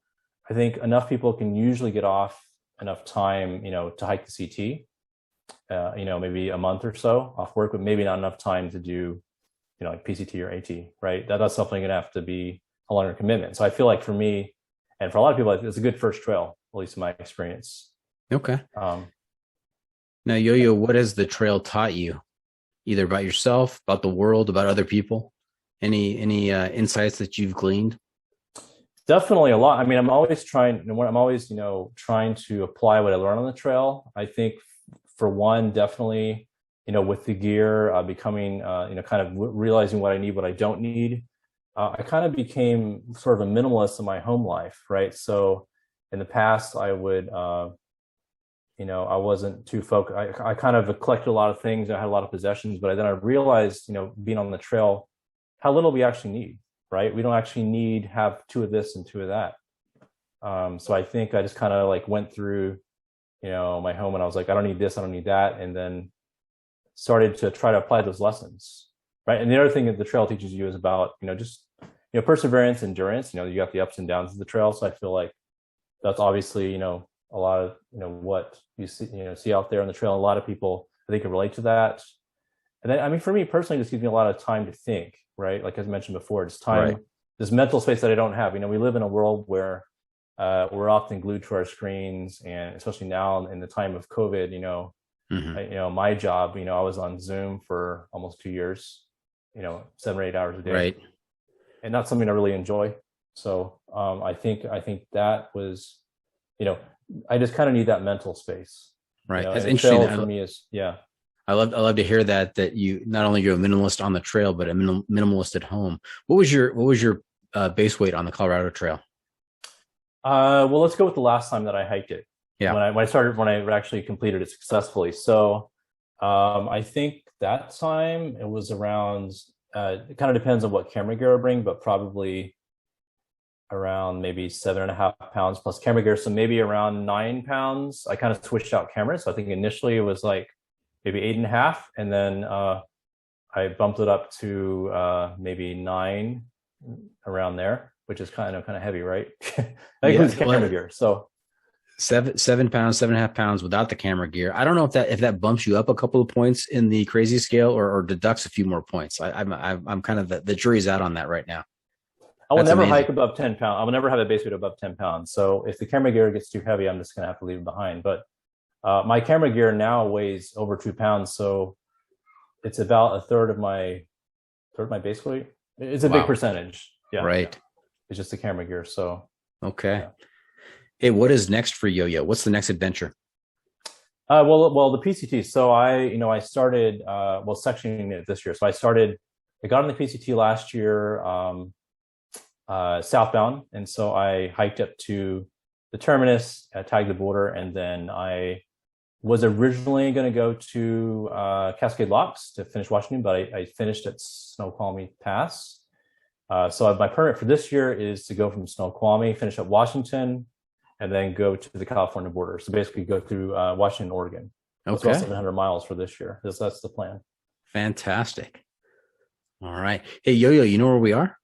C: I think enough people can usually get off enough time, to hike the CT, maybe a month or so off work, but maybe not enough time to do, like PCT or AT, right? That's something going to have to be a longer commitment. So I feel like for me, and for a lot of people, it's a good first trail, at least in my experience.
B: Okay. Now, YoYo, what has the trail taught you, either about yourself, about the world, about other people? Any insights that you've gleaned?
C: Definitely a lot. I mean, I'm always trying to apply what I learn on the trail. I think for one, definitely, with the gear, becoming, kind of realizing what I need, what I don't need. I kind of became sort of a minimalist in my home life, right? So in the past, I would, I wasn't too focused. I kind of collected a lot of things. I had a lot of possessions, but then I realized, being on the trail, how little we actually need, right? We don't actually have two of this and two of that. So I think I just kind of went through, my home and I was like, I don't need this, I don't need that. And then started to try to apply those lessons, right? And the other thing that the trail teaches you is about, just, perseverance, endurance. You got the ups and downs of the trail. So I feel like that's obviously, a lot of, what you see out there on the trail. A lot of people, I think, can relate to that. And then, I mean, for me personally, it just gives me a lot of time to think, right? Like as mentioned before, it's time, right. This mental space that I don't have. We live in a world where we're often glued to our screens, and especially now in the time of COVID, my job, I was on Zoom for almost 2 years, 7 or 8 hours a day.
B: Right.
C: And that's something I really enjoy. So I think that was, I just kind of need that mental space.
B: Right. That's
C: interesting. For me is, yeah.
B: I love to hear that you not only you're a minimalist on the trail, but a minimalist at home. What was your base weight on the Colorado Trail?
C: Well, let's go with the last time that I hiked it.
B: Yeah.
C: When I actually completed it successfully. So I think that time it was around, it kind of depends on what camera gear I bring, but probably around maybe 7.5 pounds plus camera gear. So maybe around 9 pounds. I kind of switched out cameras. So I think initially it was maybe 8.5. And then I bumped it up to maybe 9 around there. which is kind of heavy, right? That includes camera gear. So
B: 7 pounds, 7.5 pounds without the camera gear. I don't know if that bumps you up a couple of points in the crazy scale or deducts a few more points. I'm kind of the jury's out on that right now.
C: I will never hike above 10 pounds. I will never have a base weight above 10 pounds. So if the camera gear gets too heavy, I'm just going to have to leave it behind. But my camera gear now weighs over 2 pounds. So it's about a third of my base weight. It's a big percentage. Yeah.
B: Right.
C: It's just the camera gear. So.
B: Okay.
C: Yeah.
B: Hey, what is next for YoYo? What's the next adventure?
C: Well, the PCT. So I started, sectioning it this year. So I got on the PCT last year, southbound. And so I hiked up to the terminus, tagged the border, and then I was originally going to go to Cascade Locks to finish Washington, but I finished at Snoqualmie Pass. So my permit for this year is to go from Snoqualmie, finish at Washington, and then go to the California border. So basically go through Washington, Oregon.
B: Okay.
C: It's about 700 miles for this year. That's the plan.
B: Fantastic. All right. Hey, YoYo, you know where we are?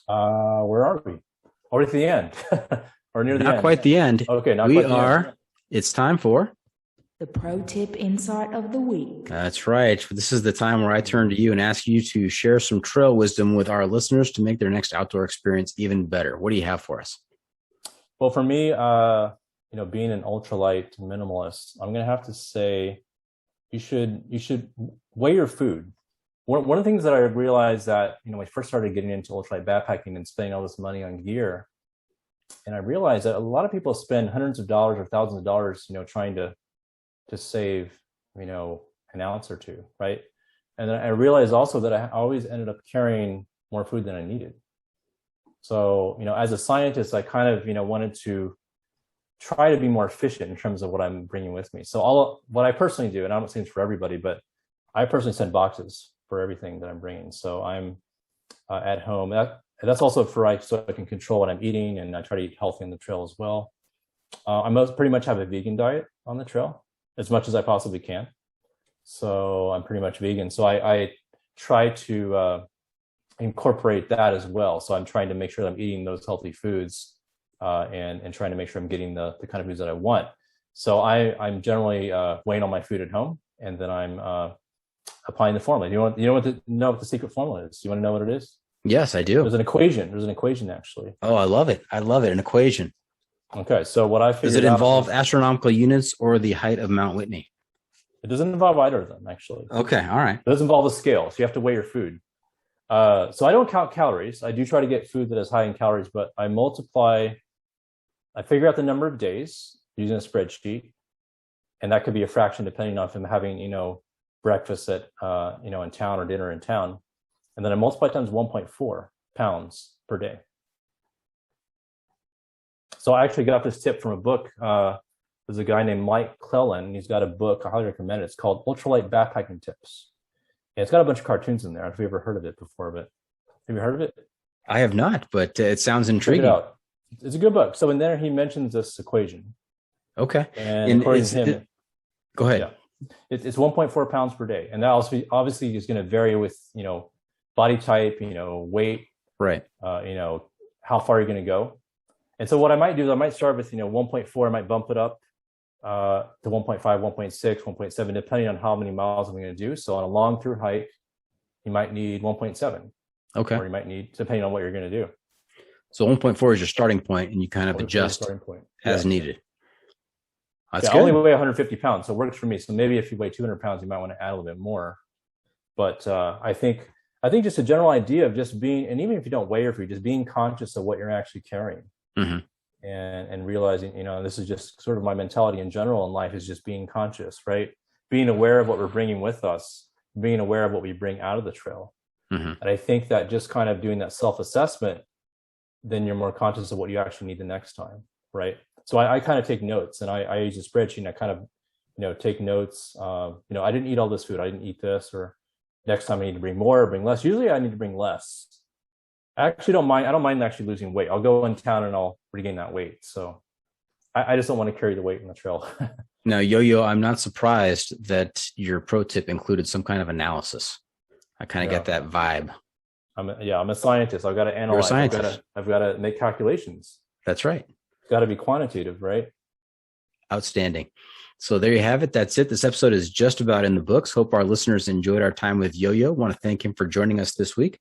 C: Where are we? Already at the end. Or near the end?
B: Not quite the end.
C: Okay, not
B: we
C: quite the
B: are.
C: end.
B: It's time for
D: The pro tip insight of the week.
B: That's right. This is the time where I turn to you and ask you to share some trail wisdom with our listeners to make their next outdoor experience even better. What do you have for us?
C: Well, for me, being an ultralight minimalist, I'm going to have to say you should weigh your food. One of the things that I realized that, when I first started getting into ultralight backpacking and spending all this money on gear, and I realized that a lot of people spend hundreds of dollars or thousands of dollars, trying to save, an ounce or two, right? And then I realized also that I always ended up carrying more food than I needed. So, as a scientist, I kind of, wanted to try to be more efficient in terms of what I'm bringing with me. So what I personally do, and I'm not saying it's for everybody, but I personally send boxes for everything that I'm bringing. So I'm at home. That's also so I can control what I'm eating, and I try to eat healthy on the trail as well. I pretty much have a vegan diet on the trail as much as I possibly can. So I'm pretty much vegan. So I try to incorporate that as well. So I'm trying to make sure that I'm eating those healthy foods and trying to make sure I'm getting the kind of foods that I want. So I'm generally weighing all my food at home, and then I'm applying the formula. You want to know what the secret formula is? You want to know what it is?
B: Yes, I do.
C: There's an equation actually.
B: Oh, I love it. An equation.
C: Okay, so what I figured
B: Does it involve astronomical units or the height of Mount Whitney?
C: It doesn't involve either of them, actually.
B: Okay, all right.
C: It does involve a scale, so you have to weigh your food. So I don't count calories. I do try to get food that is high in calories, but I figure out the number of days using a spreadsheet, and that could be a fraction depending on if I'm having, breakfast at, in town or dinner in town. And then I multiply times 1.4 pounds per day. So I actually got this tip from a book. There's a guy named Mike Clellan, and he's got a book. I highly recommend it. It's called Ultralight Backpacking Tips. And it's got a bunch of cartoons in there. I don't know if you've ever heard of it before, but have you heard of it?
B: I have not, but it sounds intriguing.
C: Check it out. It's a good book. So in there, he mentions this equation.
B: Okay.
C: And according to him,
B: go ahead.
C: Yeah, it's 1.4 pounds per day. And that obviously is going to vary with, body type, weight,
B: right.
C: How far you're going to go. And so what I might do is I might start with, 1.4. I might bump it up to 1.5, 1.6, 1.7, depending on how many miles I'm going to do. So on a long through hike, you might need 1.7.
B: Okay.
C: Or you might need, depending on what you're going to do.
B: So 1.4 is your starting point, and you kind of adjust as needed. That's good.
C: I only weigh 150 pounds, so it works for me. So maybe if you weigh 200 pounds, you might want to add a little bit more. But I think just a general idea of just being, and even if you don't weigh your food, just being conscious of what you're actually carrying.
B: Mm-hmm.
C: And realizing, this is just sort of my mentality in general in life, is just being conscious, right? Being aware of what we're bringing with us, being aware of what we bring out of the trail.
B: Mm-hmm.
C: And I think that just kind of doing that self-assessment, then you're more conscious of what you actually need the next time, right? So I kind of take notes, and I use a spreadsheet, and I kind of, take notes. I didn't eat all this food. I didn't eat this, or next time I need to bring more or bring less. Usually I need to bring less. I actually don't mind. I don't mind actually losing weight. I'll go in town and I'll regain that weight. So I just don't want to carry the weight on the trail.
B: Now, YoYo, I'm not surprised that your pro tip included some kind of analysis. I kind of get that vibe.
C: I'm a scientist. I've got to analyze.
B: You're a scientist.
C: I've got to make calculations.
B: That's right.
C: It's got to be quantitative, right?
B: Outstanding. So there you have it. That's it. This episode is just about in the books. Hope our listeners enjoyed our time with YoYo. Want to thank him for joining us this week.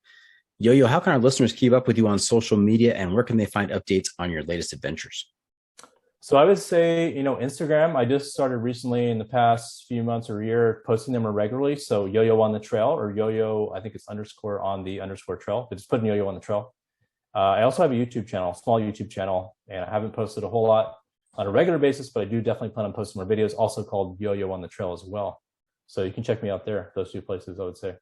B: YoYo, how can our listeners keep up with you on social media, and where can they find updates on your latest adventures?
C: So I would say, Instagram, I just started recently in the past few months or year posting them regularly. So YoYo on the trail, or YoYo, I think it's _ on the _ trail. But just put in YoYo on the trail. I also have a YouTube channel, small YouTube channel, and I haven't posted a whole lot on a regular basis, but I do definitely plan on posting more videos, also called YoYo on the trail as well. So you can check me out there, those two places, I would say.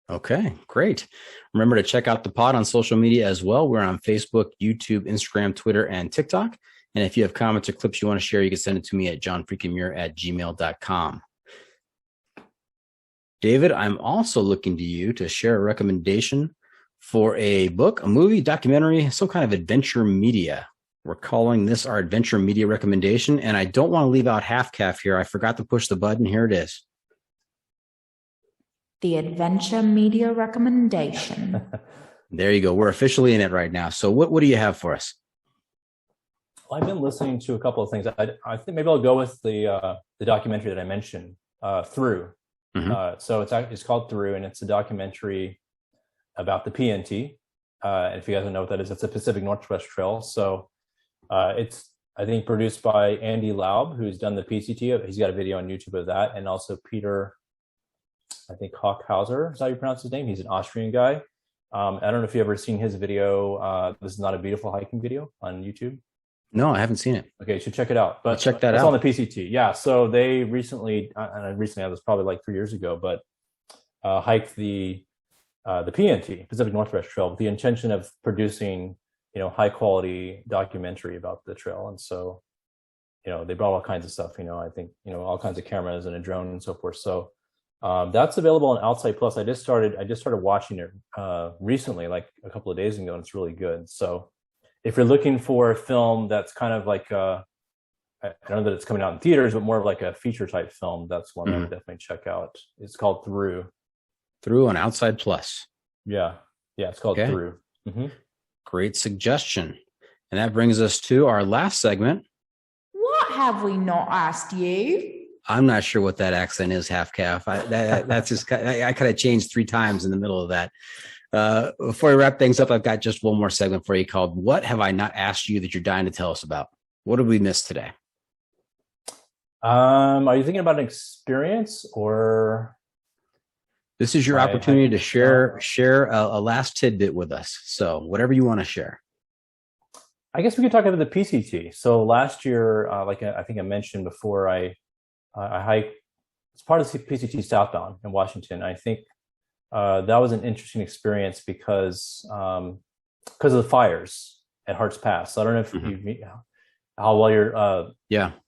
B: Okay, great. Remember to check out the pod on social media as well. We're on Facebook, YouTube, Instagram, Twitter, and TikTok. And if you have comments or clips you want to share, you can send it to me at johnfreakinmuir@gmail.com. David, I'm also looking to you to share a recommendation for a book, a movie, documentary, some kind of adventure media. We're calling this our adventure media recommendation. And I don't want to leave out Half Calf here. I forgot to push the button. Here it is.
D: The adventure media recommendation.
B: There you go. We're officially in it right now. So what do you have for us?
C: Well, I've been listening to a couple of things. I think maybe I'll go with the documentary that I mentioned, Thru.
B: Mm-hmm.
C: So it's called Thru, and it's a documentary about the PNT. And if you guys don't know what that is, it's a Pacific Northwest Trail. So it's, I think, produced by Andy Laub, who's done the PCT. He's got a video on YouTube of that, and also Peter, I think, Hockhauser, is how you pronounce his name. He's an Austrian guy. I don't know if you've ever seen his video. This is not a beautiful hiking video on YouTube.
B: No, I haven't seen it.
C: Okay, you should check it out. But
B: I'll check that out.
C: It's on the PCT. Yeah. So they recently, I was probably like 3 years ago, but hiked the PNT, Pacific Northwest Trail, with the intention of producing, high quality documentary about the trail. And so, they brought all kinds of stuff. I think, all kinds of cameras and a drone and so forth. So that's available on Outside Plus. I just started watching it recently, like a couple of days ago, and it's really good. So if you're looking for a film that's kind of like I don't know that it's coming out in theaters, but more of like a feature type film, that's one I would definitely check out. It's called Thru.
B: Thru on Outside Plus.
C: Yeah, it's called Thru. Mm-hmm.
B: Great suggestion. And that brings us to our last segment.
D: What have we not asked you?
B: I'm not sure what that accent is, Half Calf. That's just, I kind of changed 3 times in the middle of that. Before we wrap things up, I've got just one more segment for you called What Have I Not Asked You That You're Dying to Tell Us About? What did we miss today?
C: Are you thinking about an experience, or?
B: This is your opportunity to share a last tidbit with us. So whatever you want to share.
C: I guess we could talk about the PCT. So last year, like I think I mentioned before, I hiked, it's part of the PCT southbound in Washington. I think that was an interesting experience because of the fires at Hart's Pass. So I don't know if how well your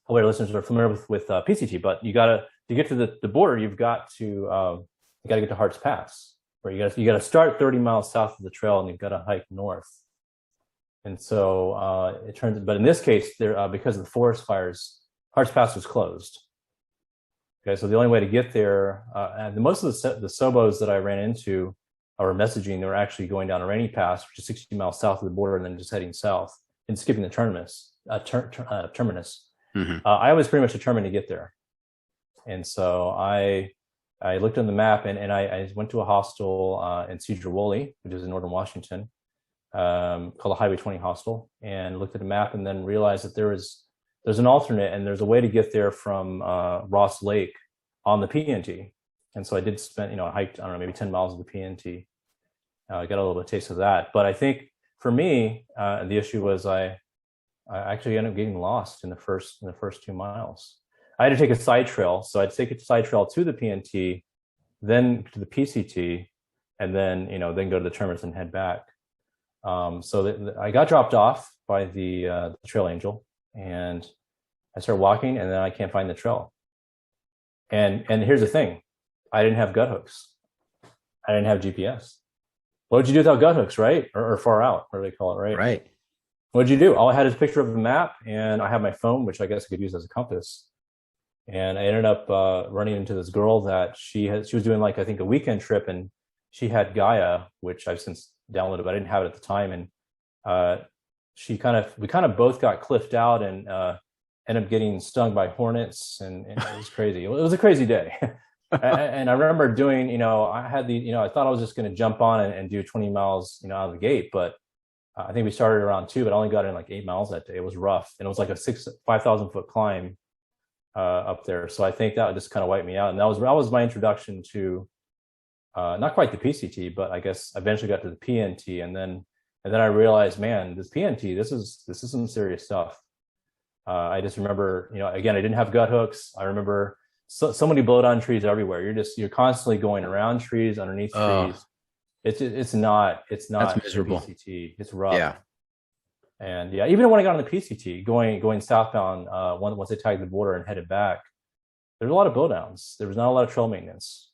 C: listeners are familiar with PCT, but to get to the border, you've got to get to Hart's Pass, where you got to start 30 miles south of the trail, and you've got to hike north. And so it turns, but in this case, because of the forest fires, Hart's Pass was closed. Okay, so the only way to get there, and most of the Sobos that I ran into were messaging. They were actually going down a rainy pass, which is 60 miles south of the border, and then just heading south and skipping the terminus.
B: Mm-hmm.
C: I was pretty much determined to get there, and so I looked on the map, and I went to a hostel in Cedar Woolley, which is in northern Washington, called the Highway 20 Hostel, and looked at the map, and then realized that there's an alternate, and there's a way to get there from Ross Lake on the PNT. And so I did spend, I hiked, I don't know, maybe 10 miles of the PNT. I got a little bit of taste of that. But I think for me, the issue was I actually ended up getting lost in the first 2 miles. I had to take a side trail. So I'd take a side trail to the PNT, then to the PCT, and then, then go to the terminus and head back. So I got dropped off by the trail angel, and I started walking, and then I can't find the trail. And here's the thing. I didn't have gut hooks. I didn't have GPS. What would you do without gut hooks, right? Or far out, what do they call it, right?
B: Right.
C: What did you do? All I had is a picture of the map, and I have my phone, which I guess I could use as a compass. And I ended up running into this girl that she was doing, like, I think a weekend trip, and she had Gaia, which I've since downloaded, but I didn't have it at the time. And we kind of both got cliffed out and ended up getting stung by hornets, and it was crazy. It was a crazy day. And I remember doing, I had I thought I was just going to jump on and do 20 miles, out of the gate, but I think we started around 2, but I only got in like 8 miles that day. It was rough, and it was like a 5,000 foot climb up there. So I think that just kind of wiped me out, and that was my introduction to not quite the PCT, but I guess I eventually got to the PNT, and then I realized, man, this PNT, this is some serious stuff. I just remember, again, I didn't have gut hooks. I remember so many blowdown trees everywhere. You're constantly going around trees, underneath trees. It's not
B: That's miserable.
C: PCT. It's rough.
B: Yeah.
C: And yeah, even when I got on the PCT, going southbound, once I tagged the border and headed back, there's a lot of blowdowns. There was not a lot of trail maintenance.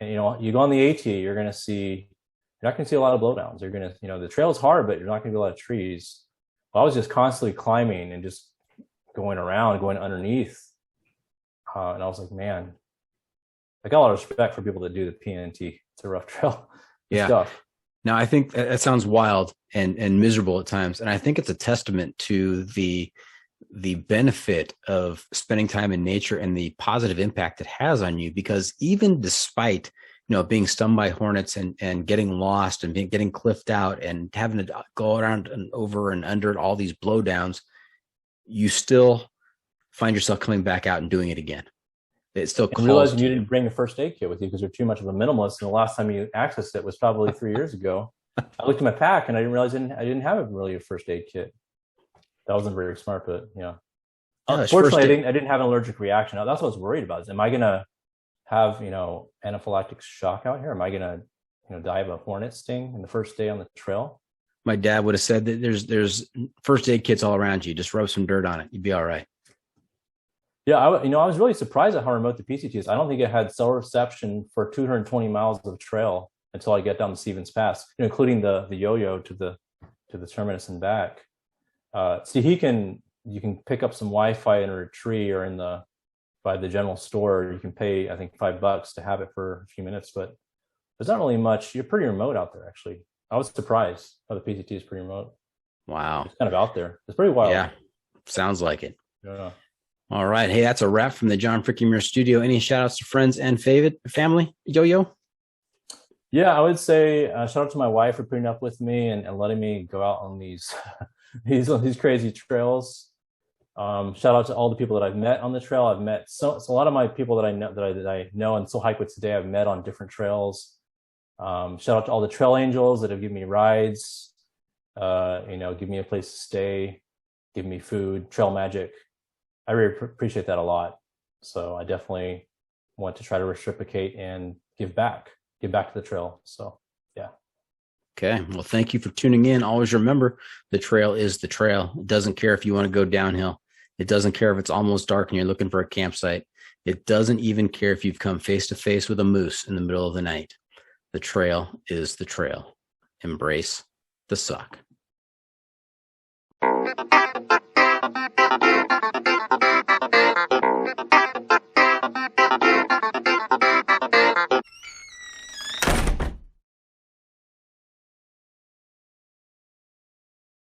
C: And you go on the AT, you're not going to see a lot of blowdowns. You're going to, the trail is hard, but you're not going to be a lot of trees. Well, I was just constantly climbing and just going around, going underneath. And I was like, man, I got a lot of respect for people that do the PNT. It's a rough trail.
B: Yeah.
C: Stuff.
B: Now, I think that sounds wild and miserable at times. And I think it's a testament to the benefit of spending time in nature and the positive impact it has on you, because even despite, being stung by hornets and getting lost and getting cliffed out and having to go around and over and under all these blowdowns, you still find yourself coming back out and doing it again. It still calls.
C: Realizing you didn't bring a first aid kit with you because you're too much of a minimalist. And the last time you accessed it was probably 3 years ago. I looked at my pack and I didn't realize I didn't have really a first aid kit. That wasn't very smart, but Unfortunately, I didn't have an allergic reaction. That's what I was worried about. Is am I going to have anaphylactic shock out here? Am I going to die of a hornet sting in the first day on the trail?
B: My dad would have said that there's first aid kits all around you. Just rub some dirt on it. You'd be all right.
C: Yeah, I was really surprised at how remote the PCT is. I don't think it had cell reception for 220 miles of trail until I get down the Stevens Pass, including the YoYo to the terminus and back. See, you can pick up some Wi-Fi in a tree or by the general store. You can pay, I think, $5 to have it for a few minutes, but there's not really much. You're pretty remote out there, actually. I was surprised how the PCT is pretty remote.
B: Wow.
C: It's kind of out there. It's pretty wild.
B: Yeah. Sounds like it.
C: Yeah.
B: All right. Hey, that's a wrap from the John Freaking Muir studio. Any shout outs to friends and family? YoYo?
C: Yeah, I would say shout out to my wife for putting up with me and letting me go out on these these crazy trails. Shout out to all the people that I've met on the trail. I've met so a lot of my people that I know and still hike with today. I've met on different trails. Shout out to all the trail angels that have given me rides, give me a place to stay, give me food, trail magic. I really appreciate that a lot. So I definitely want to try to reciprocate and give back to the trail. So, yeah.
B: Okay. Well, thank you for tuning in. Always remember, the trail is the trail. It doesn't care if you want to go downhill. It doesn't care if it's almost dark and you're looking for a campsite. It doesn't even care if you've come face to face with a moose in the middle of the night. The trail is the trail. Embrace the suck.